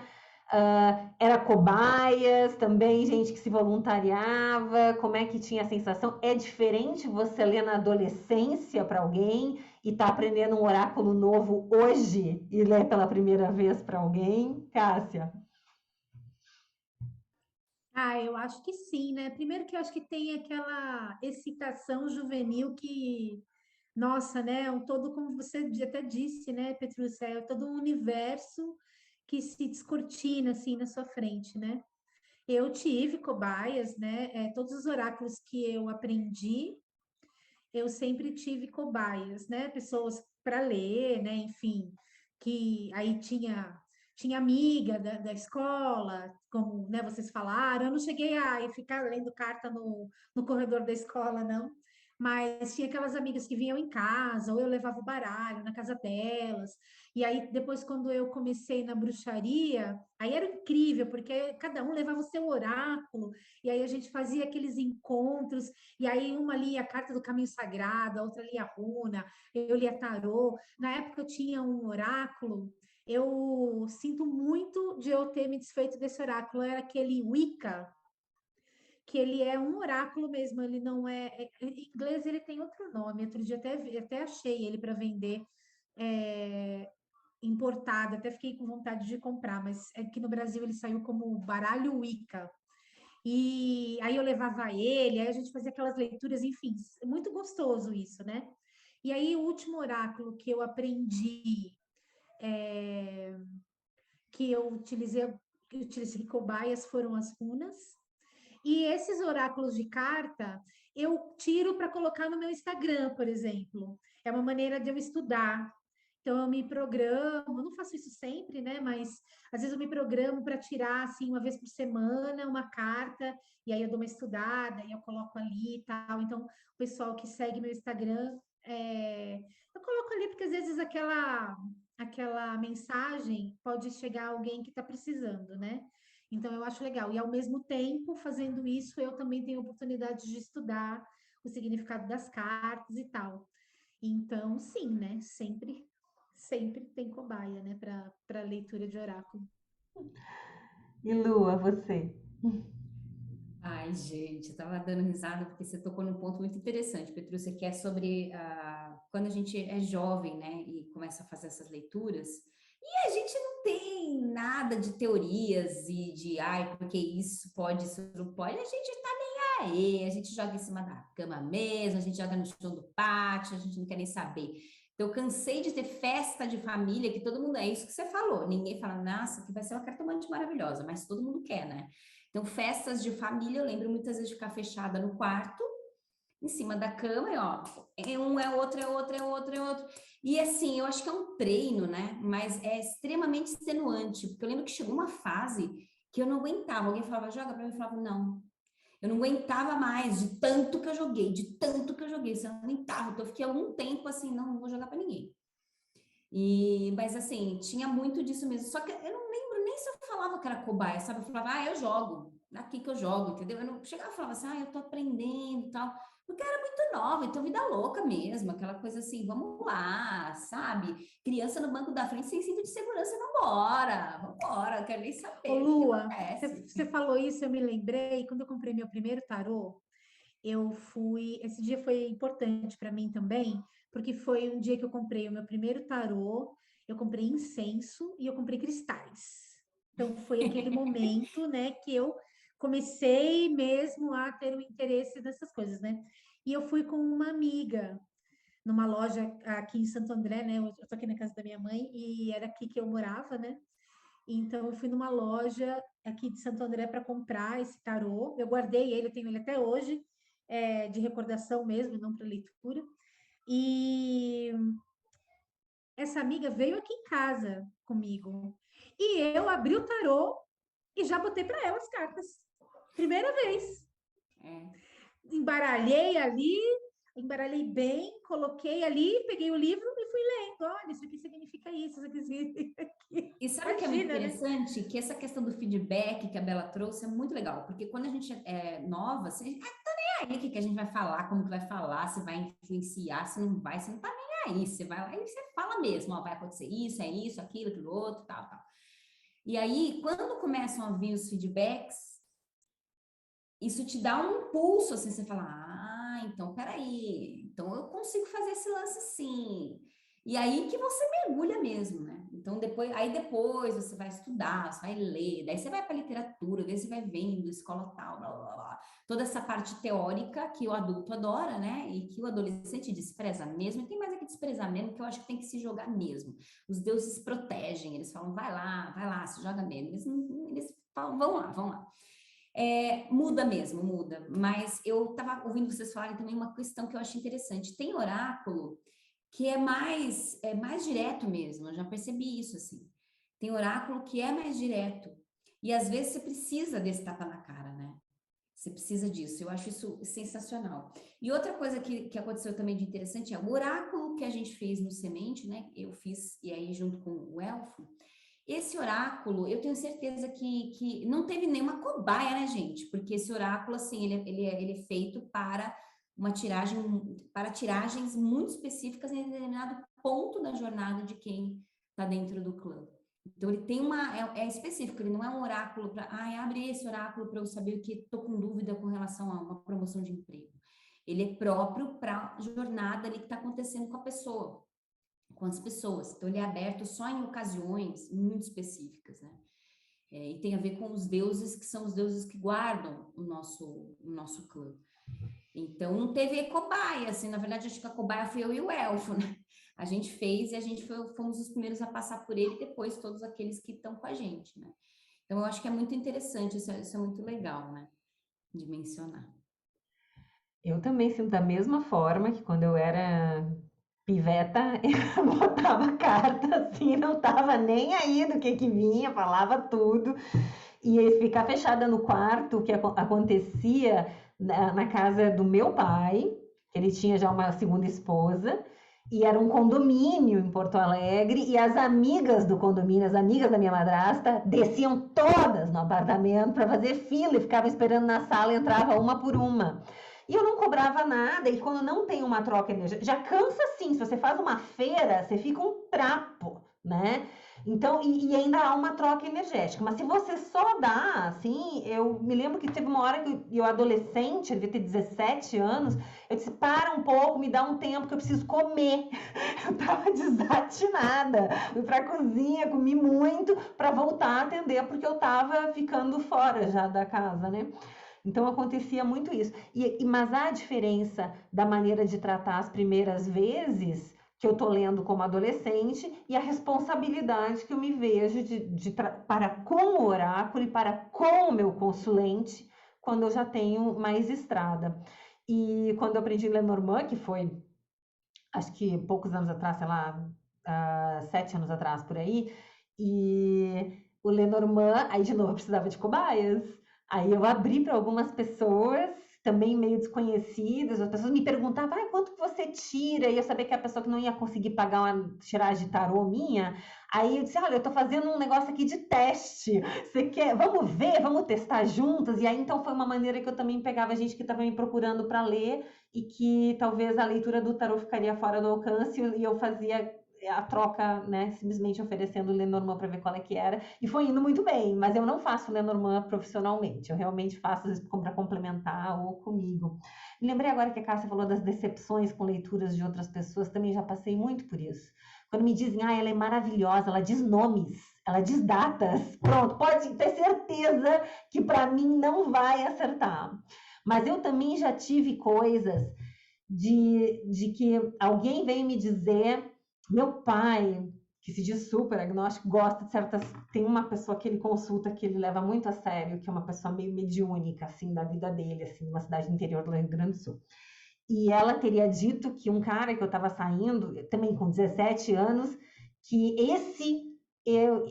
era cobaias também, gente que se voluntariava, como é que tinha a sensação? É diferente você ler na adolescência para alguém e tá aprendendo um oráculo novo hoje e ler pela primeira vez para alguém? Cássia? Ah, eu acho que sim, né? Primeiro que eu acho que tem aquela excitação juvenil que, nossa, né? Um todo, como você até disse, né, Petrúcia, é todo um universo que se descortina assim na sua frente, né? Eu tive cobaias, né? Todos os oráculos que eu aprendi, eu sempre tive cobaias, né? Pessoas para ler, né? Enfim, que aí tinha amiga da escola, como, né, vocês falaram. Eu não cheguei a ficar lendo carta no corredor da escola, não. Mas tinha aquelas amigas que vinham em casa, ou eu levava o baralho na casa delas. E aí, depois, quando eu comecei na bruxaria, aí era incrível, porque cada um levava o seu oráculo, e aí a gente fazia aqueles encontros, e aí uma lia a carta do caminho sagrado, a outra lia a runa, eu lia tarô. Na época eu tinha um oráculo, eu sinto muito de eu ter me desfeito desse oráculo, era aquele Wicca, que ele é um oráculo mesmo, ele não em inglês ele tem outro nome, outro dia até achei ele para vender, é, importado, até fiquei com vontade de comprar, mas aqui no Brasil ele saiu como baralho Wicca. E aí eu levava ele, aí a gente fazia aquelas leituras, enfim, muito gostoso isso, né? E aí o último oráculo que eu aprendi, é, que eu utilizei cobaias foram as runas. E esses oráculos de carta eu tiro para colocar no meu Instagram, por exemplo. É uma maneira de eu estudar. Então eu me programo, eu não faço isso sempre, né? Mas às vezes eu me programo para tirar assim uma vez por semana uma carta e aí eu dou uma estudada e eu coloco ali e tal. Então o pessoal que segue meu Instagram, eu coloco ali porque às vezes aquela mensagem pode chegar a alguém que está precisando, né? Então, eu acho legal. E, ao mesmo tempo, fazendo isso, eu também tenho oportunidade de estudar o significado das cartas e tal. Então, sim, né? Sempre tem cobaia, né? Para leitura de oráculo. E Lua, você? Ai, gente, eu tava dando risada porque você tocou num ponto muito interessante, Petrúcia, que é sobre quando a gente é jovem, né, e começa a fazer essas leituras, e a gente não tem nada de teorias e de, ai, porque isso pode, isso não pode, a gente tá nem aí, a gente joga em cima da cama mesmo, a gente joga no chão do pátio, a gente não quer nem saber. Então, eu cansei de ter festa de família, que todo mundo, é isso que você falou, ninguém fala, nossa, que vai ser uma cartomante maravilhosa, mas todo mundo quer, né? Então, festas de família, eu lembro muitas vezes de ficar fechada no quarto, em cima da cama, e ó, é um, é outro, é outro, é outro, é outro. E assim, eu acho que é um treino, né? Mas é extremamente extenuante, porque eu lembro que chegou uma fase que eu não aguentava. Alguém falava, joga pra mim, eu falava, não. Eu não aguentava mais, de tanto que eu joguei, de tanto que eu joguei. Você não aguentava. Então, eu fiquei algum tempo assim, não vou jogar pra ninguém. Mas assim, tinha muito disso mesmo. Só que eu não lembro nem se eu falava que era cobaia, sabe? Eu falava, eu jogo, aqui que eu jogo, entendeu? Eu não chegava e falava assim, eu tô aprendendo e tal. Porque eu era muito nova, então vida louca mesmo, aquela coisa assim, vamos lá, sabe? Criança no banco da frente sem cinto de segurança, vambora, quero nem Ô, saber o que Lua, acontece. você falou isso, eu me lembrei, quando eu comprei meu primeiro tarô, esse dia foi importante para mim também, porque foi um dia que eu comprei o meu primeiro tarô, eu comprei incenso e eu comprei cristais. Então foi aquele momento, né, que eu comecei mesmo a ter o interesse nessas coisas, né? E eu fui com uma amiga numa loja aqui em Santo André, né? Eu tô aqui na casa da minha mãe e era aqui que eu morava, né? Então eu fui numa loja aqui de Santo André para comprar esse tarô. Eu guardei ele, eu tenho ele até hoje, de recordação mesmo, não para leitura. E essa amiga veio aqui em casa comigo. E eu abri o tarô e já botei para ela as cartas. Primeira vez. É. Embaralhei ali, embaralhei bem, coloquei ali, peguei o livro e fui lendo. Olha, isso aqui significa isso, isso aqui significa aquilo. E sabe o que é muito Imagina, né? interessante? Que essa questão do feedback que a Bela trouxe é muito legal, porque quando a gente é nova, assim, tá nem aí o que a gente vai falar, como que vai falar, se vai influenciar, se não vai, você não tá nem aí, você vai lá e você fala mesmo, ó, vai acontecer isso, é isso, aquilo outro, tal, tal. E aí, quando começam a vir os feedbacks, isso te dá um impulso, assim, você fala, então, peraí, então eu consigo fazer esse lance sim. E aí que você mergulha mesmo, né? Então, depois você vai estudar, você vai ler, daí você vai para literatura, daí você vai vendo, escola tal, blá, blá, blá. Toda essa parte teórica que o adulto adora, né? E que o adolescente despreza mesmo, e tem mais aqui desprezar mesmo, que eu acho que tem que se jogar mesmo. Os deuses protegem, eles falam, vai lá, se joga mesmo. Eles falam, vão lá. Muda mesmo, muda. Mas eu estava ouvindo vocês falarem também uma questão que eu achei interessante. Tem oráculo que é mais direto mesmo, eu já percebi isso, assim. Tem oráculo que é mais direto. E às vezes você precisa desse tapa na cara, né? Você precisa disso. Eu acho isso sensacional. E outra coisa que aconteceu também de interessante é o oráculo que a gente fez no Semente, né? Eu fiz, e aí junto com o Elfo. Esse oráculo, eu tenho certeza que não teve nenhuma cobaia, né, gente? Porque esse oráculo, assim, ele é feito para uma tiragem, para tiragens muito específicas em determinado ponto da jornada de quem está dentro do clã. Então, ele tem é específico, ele não é um oráculo para, abre esse oráculo para eu saber o que estou com dúvida com relação a uma promoção de emprego. Ele é próprio para a jornada ali que está acontecendo com a pessoa, com as pessoas. Então, ele é aberto só em ocasiões muito específicas, né? E tem a ver com os deuses, que são os deuses que guardam o nosso clã. Então, não teve cobaia, assim, na verdade, acho que a cobaia foi eu e o Elfo, né? A gente fez e fomos os primeiros a passar por ele, depois todos aqueles que estão com a gente, né? Então, eu acho que é muito interessante, isso é muito legal, né? De mencionar. Eu também sinto da mesma forma que quando eu era piveta, eu botava carta assim, não tava nem aí do que vinha, falava tudo. E ficar fechada no quarto, o que acontecia na casa do meu pai, ele tinha já uma segunda esposa, e era um condomínio em Porto Alegre, e as amigas do condomínio, as amigas da minha madrasta, desciam todas no apartamento para fazer fila e ficavam esperando na sala e entrava uma por uma. E eu não cobrava nada, e quando não tem uma troca energética, já cansa sim, se você faz uma feira, você fica um trapo. né? Então, e ainda há uma troca energética. Mas se você só dá, assim, eu me lembro que teve uma hora que eu adolescente, eu devia ter 17 anos, eu disse, para um pouco, me dá um tempo que eu preciso comer. Eu tava desatinada. Fui pra cozinha, comi muito para voltar a atender, porque eu tava ficando fora já da casa, né? Então acontecia muito isso. Mas há a diferença da maneira de tratar as primeiras vezes que eu estou lendo como adolescente e a responsabilidade que eu me vejo para com o oráculo e para com o meu consulente quando eu já tenho mais estrada. E quando eu aprendi Lenormand, que foi, acho que poucos anos atrás, sei lá, 7 anos atrás, por aí, e o Lenormand, aí de novo eu precisava de cobaias. Aí eu abri para algumas pessoas, também meio desconhecidas, as pessoas me perguntavam, quanto que você tira? E eu sabia que a pessoa que não ia conseguir pagar uma tiragem de tarô minha. Aí eu disse, olha, eu estou fazendo um negócio aqui de teste. Você quer? Vamos ver, vamos testar juntas? E aí então foi uma maneira que eu também pegava gente que estava me procurando para ler e que talvez a leitura do tarô ficaria fora do alcance e eu fazia a troca, né, simplesmente oferecendo o Lenormand para ver qual é que era, e foi indo muito bem, mas eu não faço Lenormand profissionalmente, eu realmente faço para complementar ou comigo. Me lembrei agora que a Cássia falou das decepções com leituras de outras pessoas, também já passei muito por isso. Quando me dizem, ela é maravilhosa, ela diz nomes, ela diz datas, pronto, pode ter certeza que para mim não vai acertar. Mas eu também já tive coisas de que alguém veio me dizer, meu pai, que se diz super agnóstico, gosta de certas... Tem uma pessoa que ele consulta que ele leva muito a sério, que é uma pessoa meio mediúnica, assim, da vida dele, assim, numa cidade interior do Rio Grande do Sul. E ela teria dito que um cara que eu estava saindo, também com 17 anos, que eu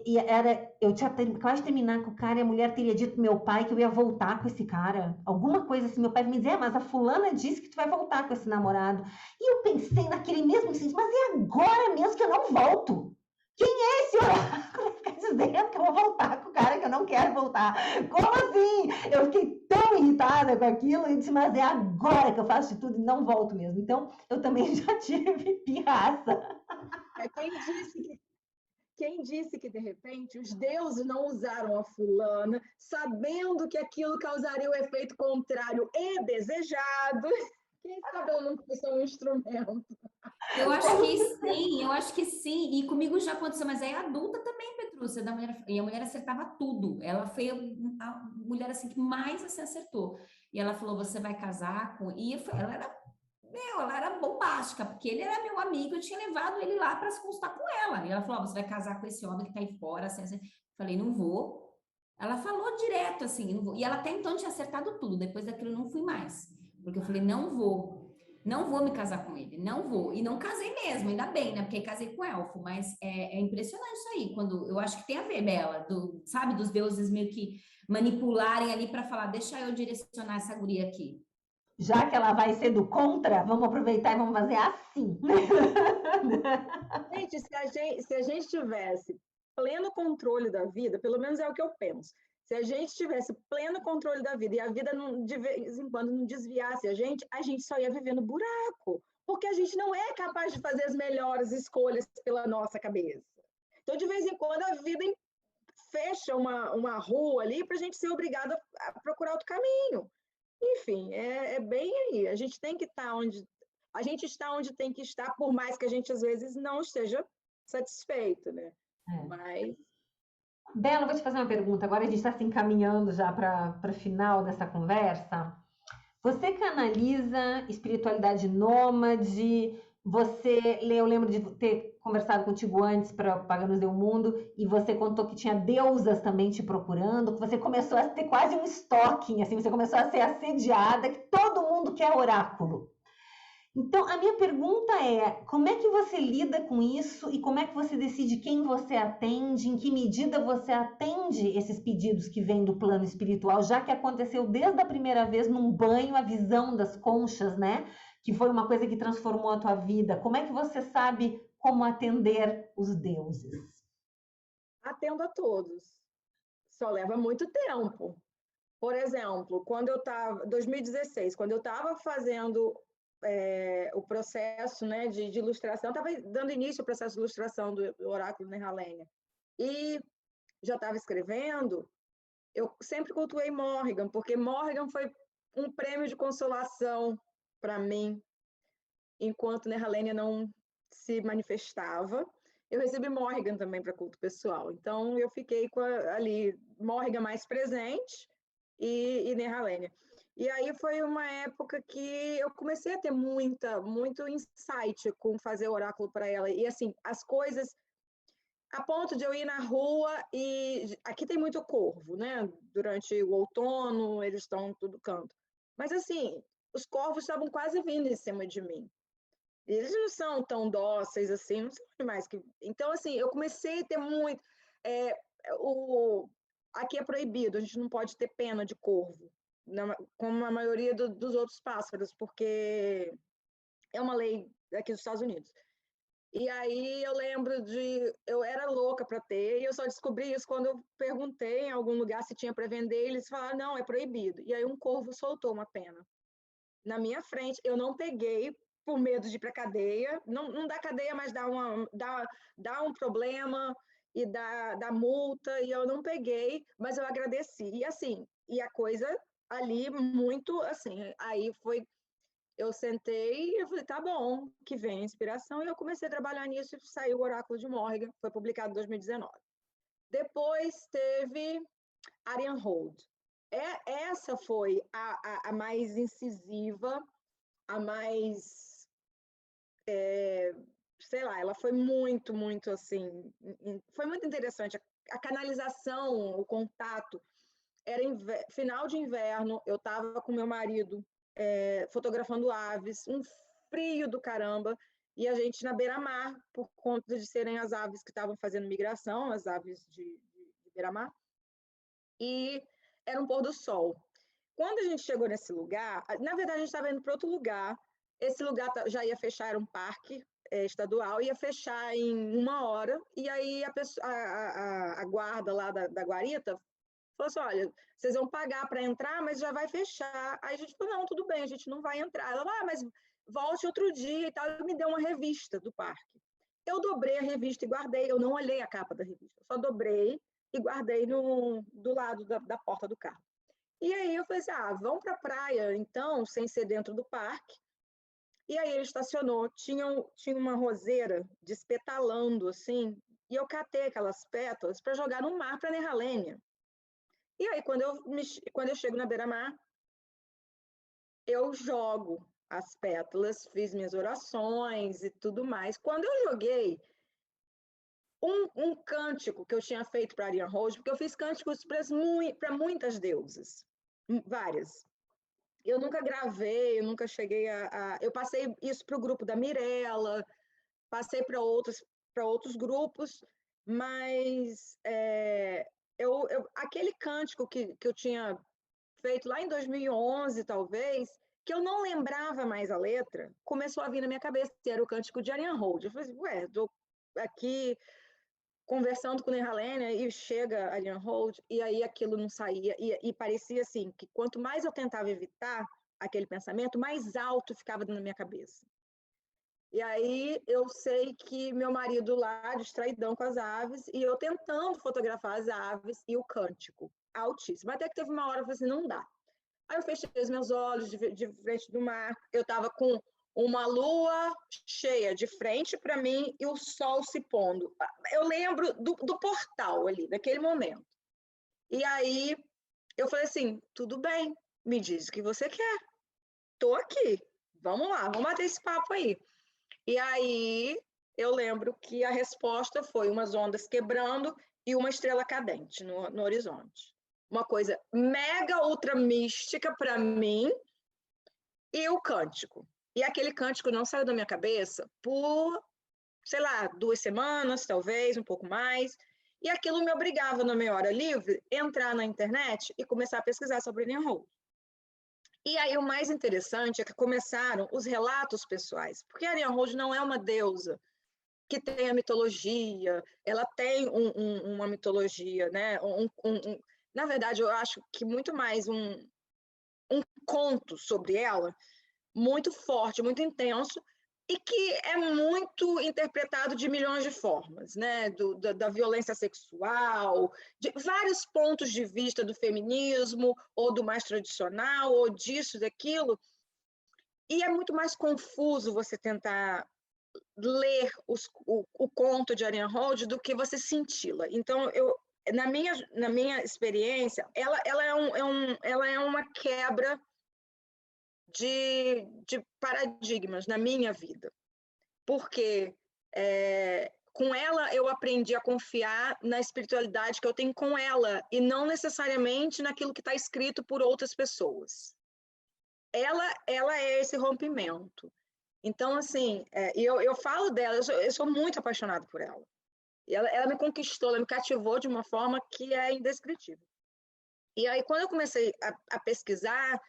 tinha acabado de terminar com o cara e a mulher teria dito pro meu pai que eu ia voltar com esse cara. Alguma coisa assim, meu pai me dizia, mas a fulana disse que tu vai voltar com esse namorado. E eu pensei naquele mesmo, assim, mas é agora mesmo que eu não volto. Quem é esse oráculo que fica dizendo que eu vou voltar com o cara que eu não quero voltar? Como assim? Eu fiquei tão irritada com aquilo e disse, mas é agora que eu faço de tudo e não volto mesmo. Então, eu também já tive pirraça. Quem disse que, de repente, os deuses não usaram a fulana, sabendo que aquilo causaria o efeito contrário e desejado? Quem sabe ela não foi só um instrumento? Eu acho que sim. E comigo já aconteceu, mas é adulta também, Petrúcia, da mulher, e a mulher acertava tudo. Ela foi a mulher assim que mais assim, acertou. E ela falou: você vai casar com. Ela era bombástica, porque ele era meu amigo, eu tinha levado ele lá para se consultar com ela. E ela falou: você vai casar com esse homem que tá aí fora, assim, assim. Falei, não vou. Ela falou direto assim, não vou. E ela até então tinha acertado tudo, depois daquilo eu não fui mais. Porque eu falei, não vou. Não vou me casar com ele, não vou. E não casei mesmo, ainda bem, né? Porque casei com elfo, mas é impressionante isso aí. Quando eu acho que tem a ver, Bela, sabe, dos deuses meio que manipularem ali para falar, deixa eu direcionar essa guria aqui. Já que ela vai ser do contra, vamos aproveitar e vamos fazer assim. Gente, se a gente tivesse pleno controle da vida, pelo menos é o que eu penso. Se a gente tivesse pleno controle da vida e a vida não, de vez em quando não desviasse a gente só ia viver no buraco, porque a gente não é capaz de fazer as melhores escolhas pela nossa cabeça. Então, de vez em quando, a vida fecha uma rua ali para a gente ser obrigado a procurar outro caminho. Enfim, é bem aí. A gente tem que estar onde tem que estar, por mais que a gente às vezes não esteja satisfeito, né? Mas Bela, vou te fazer uma pergunta. Agora a gente está se encaminhando já para o final dessa conversa. Você canaliza espiritualidade nômade? Eu lembro de ter conversado contigo antes para Paganos Deu Mundo e você contou que tinha deusas também te procurando, que você começou a ter quase um stalking, assim, você começou a ser assediada, que todo mundo quer oráculo. Então, a minha pergunta é, como é que você lida com isso e como é que você decide quem você atende, em que medida você atende esses pedidos que vêm do plano espiritual, já que aconteceu desde a primeira vez num banho, a visão das conchas, né? Que foi uma coisa que transformou a tua vida. Como é que você sabe como atender os deuses? atendo a todos. Só leva muito tempo. Por exemplo, quando eu estava, 2016, quando eu estava fazendo o processo, né, de ilustração, estava dando início ao processo de ilustração do oráculo Nehalenia, e já estava escrevendo, eu sempre cultuei Morrigan, porque Morrigan foi um prêmio de consolação para mim, enquanto Nehalenia não se manifestava. Eu recebi Morrigan também para culto pessoal, então eu fiquei com ali Morrigan mais presente e Nehalenia. E aí foi uma época que eu comecei a ter muito insight com fazer oráculo para ela. E assim, as coisas, a ponto de eu ir na rua e aqui tem muito corvo, né? Durante o outono, eles estão em todo canto. Mas assim, os corvos estavam quase vindo em cima de mim. Eles não são tão dóceis assim, não são animais que... Então, assim, eu comecei a ter muito... Aqui é proibido, a gente não pode ter pena de corvo, como a maioria dos outros pássaros, porque é uma lei aqui dos Estados Unidos. E aí eu lembro eu era louca para ter, e eu só descobri isso quando eu perguntei em algum lugar se tinha para vender, e eles falaram, não, é proibido. E aí um corvo soltou uma pena na minha frente, eu não peguei por medo de ir para cadeia, não dá cadeia, mas dá um problema e dá multa, e eu não peguei, mas eu agradeci. E assim, e a coisa ali muito assim, aí foi, eu sentei e eu falei, tá bom, que vem a inspiração, e eu comecei a trabalhar nisso, e saiu o Oráculo de Morrigan, foi publicado em 2019. Depois teve Arian Hold. Essa foi a mais incisiva, a mais, sei lá, ela foi muito assim, foi muito interessante. A canalização, o contato, era final de inverno, eu estava com meu marido fotografando aves, um frio do caramba, e a gente na beira-mar, por conta de serem as aves que estavam fazendo migração, as aves de beira-mar, e era um pôr do sol. Quando a gente chegou nesse lugar, na verdade a gente estava indo para outro lugar, esse lugar já ia fechar, era um parque estadual, ia fechar em 1 hora, e aí a guarda lá da guarita falou assim, olha, vocês vão pagar para entrar, mas já vai fechar. Aí a gente falou, não, tudo bem, a gente não vai entrar. Ela falou, mas volte outro dia e tal, e me deu uma revista do parque. Eu dobrei a revista e guardei, eu não olhei a capa da revista, eu só dobrei e guardei do lado da porta do carro. E aí eu falei assim, vão para a praia, então, sem ser dentro do parque. E aí ele estacionou, tinha uma roseira despetalando, assim, e eu catei aquelas pétalas para jogar no mar para Nehalenia. E aí, quando eu chego na beira-mar, eu jogo as pétalas, fiz minhas orações e tudo mais. Quando eu joguei um cântico que eu tinha feito para Arian Hold, porque eu fiz cânticos para muitas deusas, várias. Eu nunca gravei, eu nunca cheguei eu passei isso para o grupo da Mirella, passei para outros grupos, mas aquele cântico que eu tinha feito lá em 2011, talvez, que eu não lembrava mais a letra, começou a vir na minha cabeça, que era o cântico de Arian Hold. Eu falei assim, estou aqui conversando com Nehalenia e chega Arian Hold, e aí aquilo não saía, e parecia assim, que quanto mais eu tentava evitar aquele pensamento, mais alto ficava na minha cabeça. E aí eu sei que meu marido lá, distraidão com as aves, e eu tentando fotografar as aves e o cântico, altíssimo. Até que teve uma hora, eu falei assim, não dá. Aí eu fechei os meus olhos de frente do mar, eu estava com uma lua cheia de frente para mim e o sol se pondo. Eu lembro do portal ali, daquele momento. E aí eu falei assim, tudo bem, me diz o que você quer. Estou aqui, vamos lá, vamos bater esse papo aí. E aí eu lembro que a resposta foi umas ondas quebrando e uma estrela cadente no horizonte. Uma coisa mega ultra mística para mim, e o cântico. E aquele cântico não saiu da minha cabeça por, sei lá, 2 semanas, talvez, um pouco mais. E aquilo me obrigava, na minha hora livre, entrar na internet e começar a pesquisar sobre Arian Hold. E aí o mais interessante é que começaram os relatos pessoais, porque Arian Hold não é uma deusa que tem a mitologia, ela tem uma mitologia, né? Na verdade, eu acho que muito mais um conto sobre ela muito forte, muito intenso, e que é muito interpretado de milhões de formas, né? Da violência sexual, de vários pontos de vista do feminismo, ou do mais tradicional, ou disso, daquilo, e é muito mais confuso você tentar ler o conto de Ariane Hold do que você senti-la. Então, na minha experiência, ela é uma quebra de paradigmas na minha vida, porque com ela eu aprendi a confiar na espiritualidade que eu tenho com ela e não necessariamente naquilo que está escrito por outras pessoas. Ela é esse rompimento. Então, assim, eu falo dela, eu sou muito apaixonada por ela. E ela me conquistou, ela me cativou de uma forma que é indescritível. E aí, quando eu comecei a pesquisar,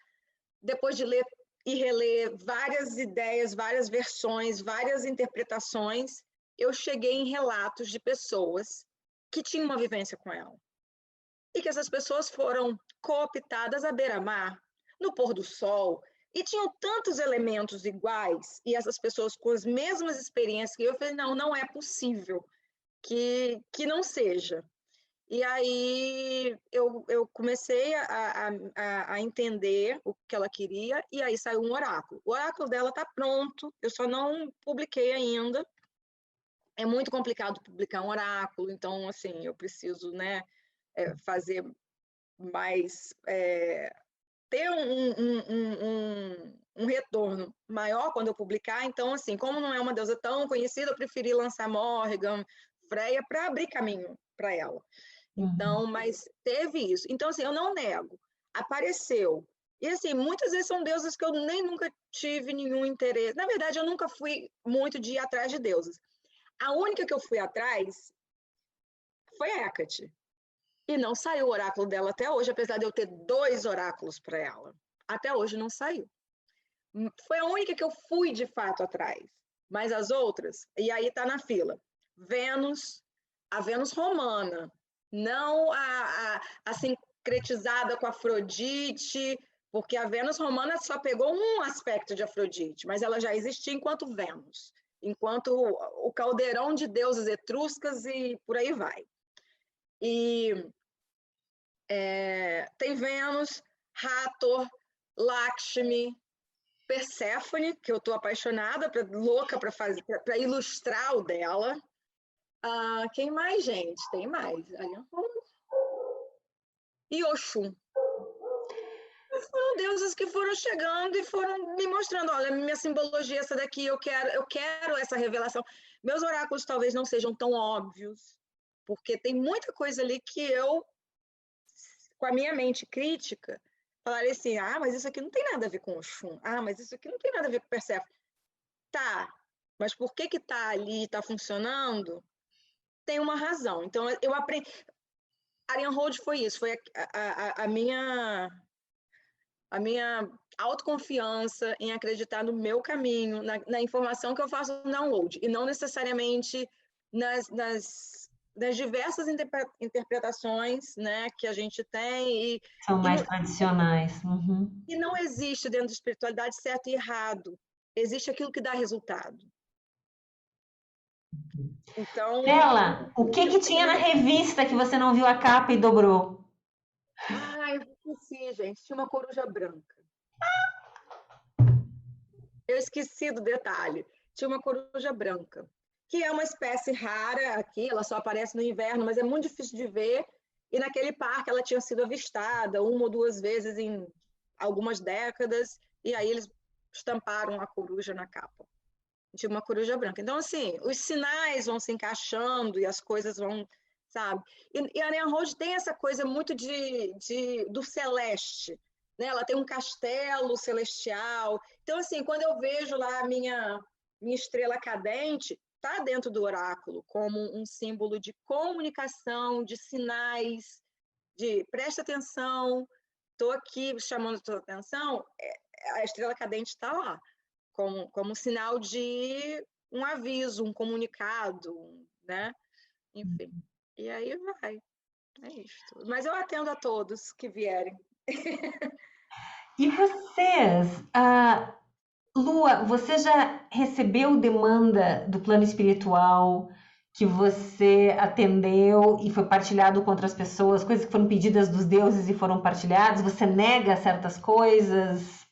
depois de ler e reler várias ideias, várias versões, várias interpretações, eu cheguei em relatos de pessoas que tinham uma vivência com ela. E que essas pessoas foram cooptadas à beira-mar, no pôr do sol, e tinham tantos elementos iguais, e essas pessoas com as mesmas experiências que eu falei, não é possível que não seja. E aí eu comecei a entender o que ela queria, e aí saiu um oráculo. O oráculo dela está pronto, eu só não publiquei ainda. É muito complicado publicar um oráculo, então, assim, eu preciso, né, fazer mais... ter um retorno maior quando eu publicar. Então, assim, como não é uma deusa tão conhecida, eu preferi lançar Morrigan, Freya, para abrir caminho para ela. Então, mas teve isso. Então, assim, eu não nego. Apareceu. E, assim, muitas vezes são deusas que eu nem nunca tive nenhum interesse. Na verdade, eu nunca fui muito de ir atrás de deusas. A única que eu fui atrás foi Hecate. E não saiu o oráculo dela até hoje, apesar de eu ter 2 oráculos para ela. Até hoje não saiu. Foi a única que eu fui de fato atrás. Mas as outras, e aí está na fila. Vênus, a Vênus romana, não a sincretizada com Afrodite, porque a Vênus romana só pegou um aspecto de Afrodite, mas ela já existia enquanto Vênus, enquanto o caldeirão de deusas etruscas e por aí vai. E tem Vênus, Hathor, Lakshmi, Perséfone, que eu estou apaixonada, louca para ilustrar o dela. Quem mais, gente? Tem mais. E Oxum. Foram deusas que foram chegando e foram me mostrando, olha, minha simbologia é essa daqui, eu quero essa revelação. Meus oráculos talvez não sejam tão óbvios, porque tem muita coisa ali que eu, com a minha mente crítica, falaria assim, mas isso aqui não tem nada a ver com Oxum. Mas isso aqui não tem nada a ver com Perséfone. Tá, mas por que tá ali, tá funcionando? Tem uma razão. Então, eu aprendi... Ariane Hold foi isso, foi a minha autoconfiança em acreditar no meu caminho, na informação que eu faço no download, e não necessariamente nas diversas interpretações, né, que a gente tem. São mais tradicionais. Uhum. E não existe dentro da espiritualidade certo e errado. Existe aquilo que dá resultado. Então... Ela, o que tinha na revista que você não viu a capa e dobrou? Eu esqueci, gente. Tinha uma coruja branca. Eu esqueci do detalhe. Tinha uma coruja branca, que é uma espécie rara aqui, ela só aparece no inverno, mas é muito difícil de ver. E naquele parque ela tinha sido avistada 1 ou 2 vezes em algumas décadas, e aí eles estamparam a coruja na capa. Tinha uma coruja branca. Então, assim, os sinais vão se encaixando e as coisas vão, sabe? E a Ariane Hold tem essa coisa muito do celeste, né? Ela tem um castelo celestial. Então, assim, quando eu vejo lá a minha estrela cadente, está dentro do oráculo como um símbolo de comunicação, de sinais, de presta atenção, estou aqui chamando a tua atenção, a estrela cadente está lá, como sinal de um aviso, um comunicado, né? Enfim, e aí vai. É isto. Mas eu atendo a todos que vierem. E vocês, Lua, você já recebeu demanda do plano espiritual que você atendeu e foi partilhado com outras pessoas, coisas que foram pedidas dos deuses e foram partilhadas? Você nega certas coisas?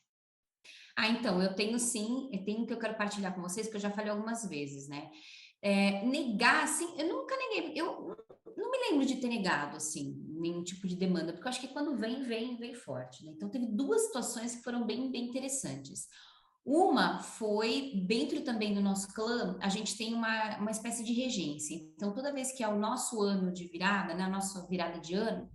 Então, eu tenho sim, eu tenho que eu quero partilhar com vocês, que eu já falei algumas vezes, né? Negar, assim, eu nunca neguei, eu não me lembro de ter negado, assim, nenhum tipo de demanda, porque eu acho que quando vem forte, né? Então, teve duas situações que foram bem interessantes. Uma foi, dentro também do nosso clã, a gente tem uma espécie de regência. Então, toda vez que é o nosso ano de virada, né, a nossa virada de ano,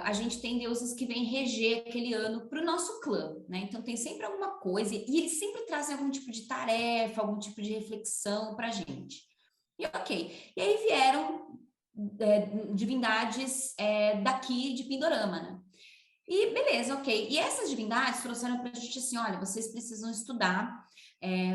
a gente tem deuses que vêm reger aquele ano para o nosso clã, né? Então tem sempre alguma coisa, e eles sempre trazem algum tipo de tarefa, algum tipo de reflexão para a gente. E ok. E aí vieram divindades daqui de Pindorama, né? E beleza, ok. E essas divindades trouxeram para a gente assim: olha, vocês precisam estudar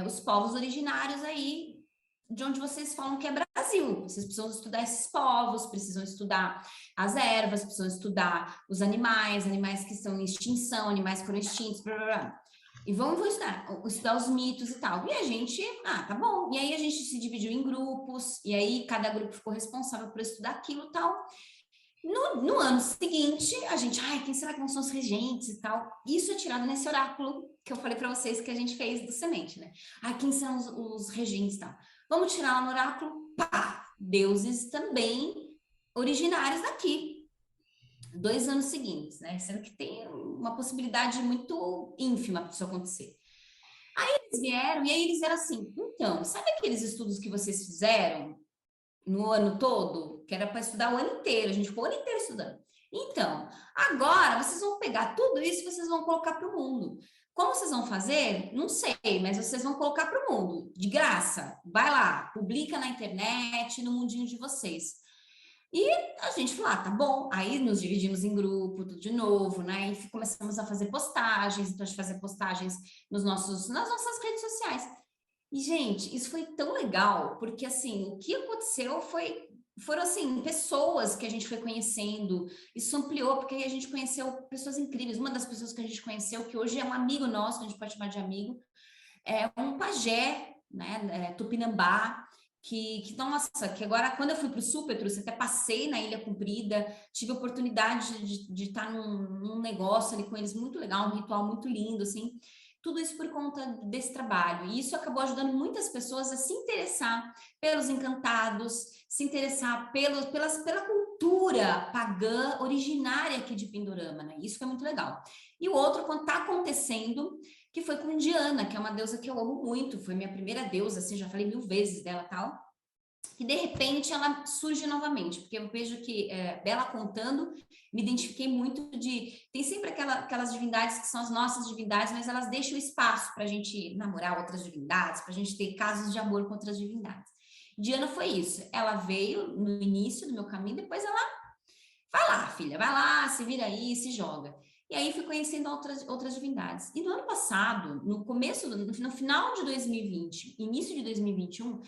os povos originários aí de onde vocês falam que é Brasil. Vocês precisam estudar esses povos, precisam estudar as ervas, precisam estudar os animais, animais que estão em extinção, animais que foram extintos, blá, blá, blá. E vamos estudar os mitos e tal. E a gente, tá bom. E aí a gente se dividiu em grupos, e aí cada grupo ficou responsável por estudar aquilo e tal. No ano seguinte, a gente, quem será que não são os regentes e tal? Isso é tirado nesse oráculo que eu falei para vocês que a gente fez do semente, né? Quem são os regentes e tal? Vamos tirar lá no oráculo, pá, deuses também originários daqui. 2 anos seguintes, né? Sendo que tem uma possibilidade muito ínfima disso acontecer. Aí eles vieram, e aí eles eram assim, então, sabe aqueles estudos que vocês fizeram no ano todo, que era para estudar o ano inteiro, a gente ficou o ano inteiro estudando. Então, agora vocês vão pegar tudo isso e vocês vão colocar para o mundo. Como vocês vão fazer? Não sei, mas vocês vão colocar para o mundo, de graça. Vai lá, publica na internet, no mundinho de vocês. E a gente falou, tá bom. Aí nos dividimos em grupo, tudo de novo, né? E começamos a fazer postagens, então a gente fazia postagens nas nossas redes sociais. E, gente, isso foi tão legal, porque, assim, o que aconteceu foram, assim, pessoas que a gente foi conhecendo, isso ampliou, porque a gente conheceu pessoas incríveis. Uma das pessoas que a gente conheceu, que hoje é um amigo nosso, que a gente pode chamar de amigo, é um pajé, né, Tupinambá, nossa, que agora, quando eu fui para o Súpetros, até passei na Ilha Comprida, tive a oportunidade de estar num negócio ali com eles muito legal, um ritual muito lindo, assim, tudo isso por conta desse trabalho. E isso acabou ajudando muitas pessoas a se interessar pelos encantados, se interessar pela cultura pagã originária aqui de Pindorama, né? Isso foi muito legal. E o outro, quando está acontecendo, que foi com Diana, que é uma deusa que eu amo muito, foi minha primeira deusa, assim, já falei 1000 vezes dela e tal. E de repente ela surge novamente, porque eu vejo que dela contando, me identifiquei muito tem sempre aquelas divindades que são as nossas divindades, mas elas deixam espaço para a gente namorar outras divindades, para a gente ter casos de amor com outras divindades. Diana foi isso, ela veio no início do meu caminho, depois ela, vai lá, filha, vai lá, se vira aí, se joga. E aí fui conhecendo outras divindades. E no ano passado, no final de 2020, início de 2021,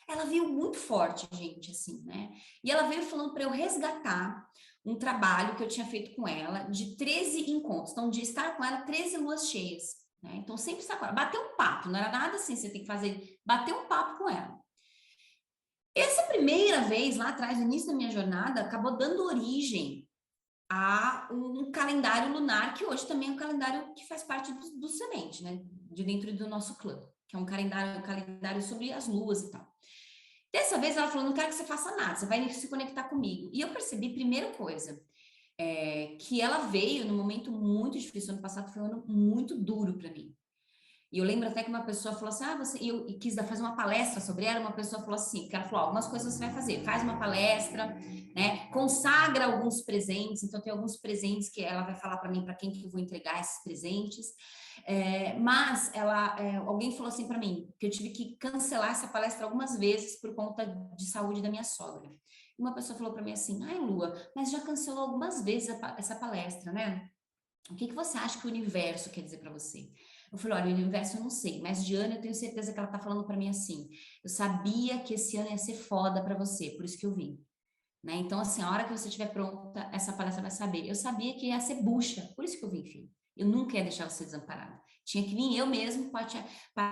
ela veio muito forte, gente, assim, né? E ela veio falando para eu resgatar um trabalho que eu tinha feito com ela de 13 encontros. Então, de estar com ela 13 luas cheias, né? Então, sempre estar com ela. Bater um papo, não era nada assim, você tem que fazer, bater um papo com ela. Essa primeira vez, lá atrás, no início da minha jornada, acabou dando origem a um calendário lunar, que hoje também é um calendário que faz parte do semente, né? De dentro do nosso clã, que é um calendário sobre as luas e tal. Dessa vez ela falou, não quero que você faça nada, você vai se conectar comigo. E eu percebi, primeira coisa, que ela veio num momento muito difícil. Ano passado foi um ano muito duro para mim. E eu lembro até que uma pessoa falou assim, eu quis fazer uma palestra sobre ela, uma pessoa falou assim, que ela falou, algumas coisas você vai fazer, faz uma palestra, né, consagra alguns presentes, então tem alguns presentes que ela vai falar para mim, para quem que eu vou entregar esses presentes, mas alguém falou assim para mim, que eu tive que cancelar essa palestra algumas vezes por conta de saúde da minha sogra. E uma pessoa falou para mim assim, Lua, mas já cancelou algumas vezes essa palestra, né? O que você acha que o universo quer dizer para você? Eu falei, olha, o universo eu não sei, mas Diana, eu tenho certeza que ela tá falando para mim assim, eu sabia que esse ano ia ser foda para você, por isso que eu vim. Né? Então, assim, a hora que você estiver pronta, essa palestra vai saber. Eu sabia que ia ser bucha, por isso que eu vim, filho. Eu nunca ia deixar você desamparada. Tinha que vir eu mesmo para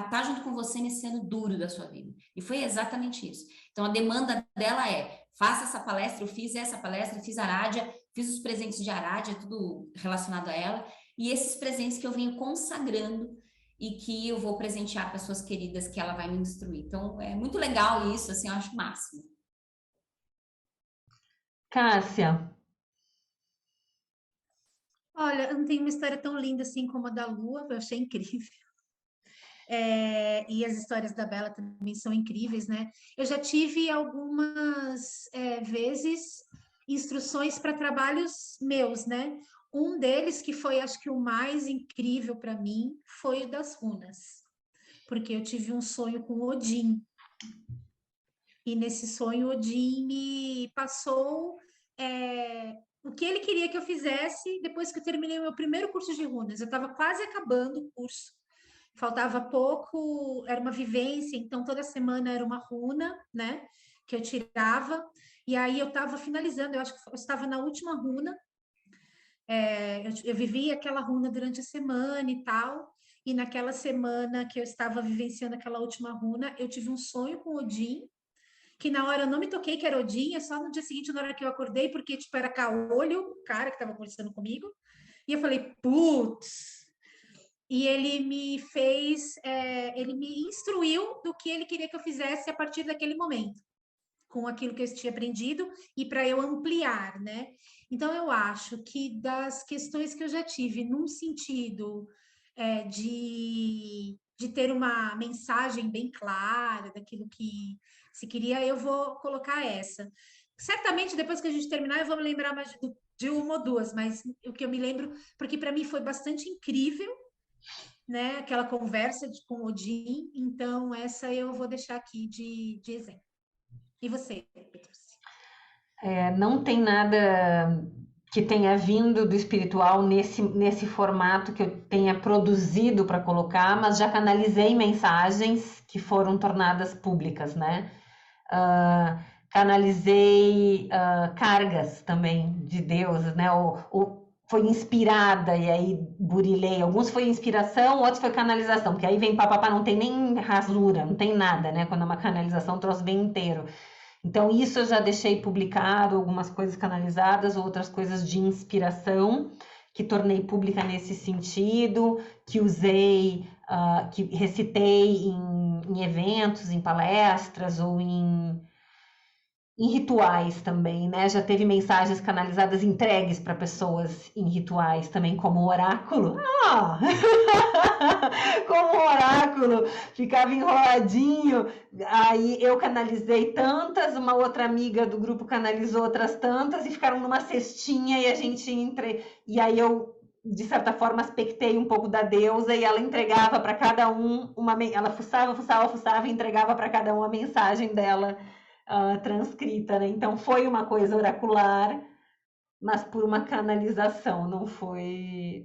estar junto com você nesse ano duro da sua vida. E foi exatamente isso. Então, a demanda dela é, faça essa palestra, eu fiz essa palestra, fiz a Arádia, fiz os presentes de Arádia, tudo relacionado a ela, e esses presentes que eu venho consagrando e que eu vou presentear pessoas queridas que ela vai me instruir. Então, é muito legal isso, assim, eu acho o máximo. Cássia. Olha, não tem uma história tão linda assim como a da Lua, eu achei incrível. E as histórias da Bela também são incríveis, né? Eu já tive algumas vezes instruções para trabalhos meus, né? Um deles, que foi, acho que o mais incrível para mim, foi o das runas, porque eu tive um sonho com Odin. E nesse sonho, Odin me passou o que ele queria que eu fizesse depois que eu terminei o meu primeiro curso de runas. Eu estava quase acabando o curso, faltava pouco, era uma vivência, então toda semana era uma runa, né, que eu tirava, e aí eu estava finalizando, eu acho que eu estava na última runa, eu vivi aquela runa durante a semana e tal, e naquela semana que eu estava vivenciando aquela última runa, eu tive um sonho com Odin, que na hora eu não me toquei que era Odin, é só no dia seguinte, na hora que eu acordei, porque, tipo, era Caolho, o cara que estava conversando comigo, e eu falei, putz, e ele me fez, ele me instruiu do que ele queria que eu fizesse a partir daquele momento, com aquilo que eu tinha aprendido, e para eu ampliar, né? Então, eu acho que das questões que eu já tive, num sentido de ter uma mensagem bem clara daquilo que se queria, eu vou colocar essa. Certamente, depois que a gente terminar, eu vou me lembrar mais de uma ou duas, mas o que eu me lembro, porque para mim foi bastante incrível, né? Aquela conversa com Odin, então essa eu vou deixar aqui de exemplo. E você, Petrúcia? Não tem nada que tenha vindo do espiritual nesse formato que eu tenha produzido para colocar, mas já canalizei mensagens que foram tornadas públicas, né? Canalizei cargas também de Deus, né? Foi inspirada e aí burilei. Alguns foi inspiração, outros foi canalização, porque aí vem papapá, não tem nem rasura, não tem nada, né? Quando é uma canalização, o troço vem inteiro. Então, isso eu já deixei publicado, algumas coisas canalizadas, outras coisas de inspiração, que tornei pública nesse sentido, que usei, que recitei em eventos, em palestras ou em rituais também, né? Já teve mensagens canalizadas entregues para pessoas em rituais também, como oráculo. Como oráculo, ficava enroladinho. Aí eu canalizei tantas, uma outra amiga do grupo canalizou outras tantas e ficaram numa cestinha e a gente e aí eu de certa forma aspectei um pouco da deusa e ela entregava para cada um ela fuçava e entregava para cada um a mensagem dela. Transcrita, né? Então foi uma coisa oracular, mas por uma canalização, não fui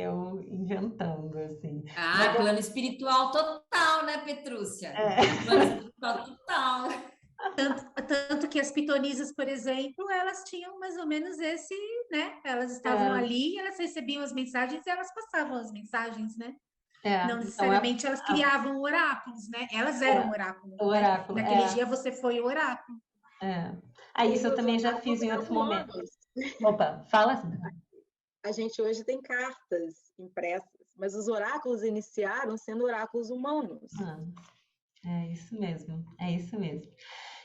eu inventando, assim. Plano espiritual total, né, Petrúcia? Plano espiritual total. Tanto que as pitonisas, por exemplo, elas tinham mais ou menos esse, né? Elas estavam ali, elas recebiam as mensagens e elas passavam as mensagens, né? Não necessariamente elas criavam oráculos, né? Elas eram oráculos. Oráculo, né? Naquele dia você foi o oráculo. Isso eu também já fiz em outros momentos. Opa, fala. A gente hoje tem cartas impressas, mas os oráculos iniciaram sendo oráculos humanos. É isso mesmo, é isso mesmo.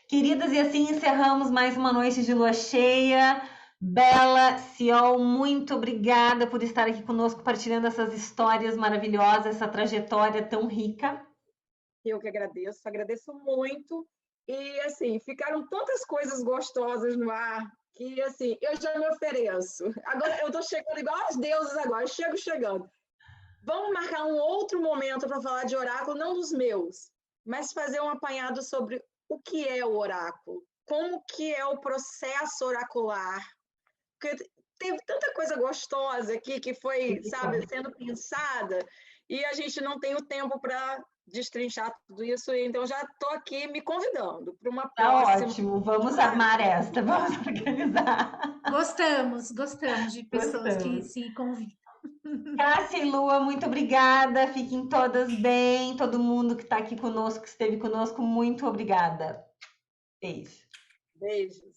Queridas, e assim encerramos mais uma noite de lua cheia. Bela, Ciol, muito obrigada por estar aqui conosco, partilhando essas histórias maravilhosas, essa trajetória tão rica. Eu que agradeço muito. E, assim, ficaram tantas coisas gostosas no ar que, assim, eu já me ofereço. Agora, eu estou chegando igual aos deuses agora, eu chego chegando. Vamos marcar um outro momento para falar de oráculo, não dos meus, mas fazer um apanhado sobre o que é o oráculo, como que é o processo oracular. Porque teve tanta coisa gostosa aqui que foi, sabe, sendo pensada, e a gente não tem o tempo para destrinchar tudo isso, então já estou aqui me convidando para uma próxima. Ótimo, vamos armar esta, vamos organizar. Gostamos de pessoas que se convidam. Cássia e Lua, muito obrigada. Fiquem todas bem. Todo mundo que está aqui conosco, que esteve conosco, muito obrigada. Beijo. Beijos.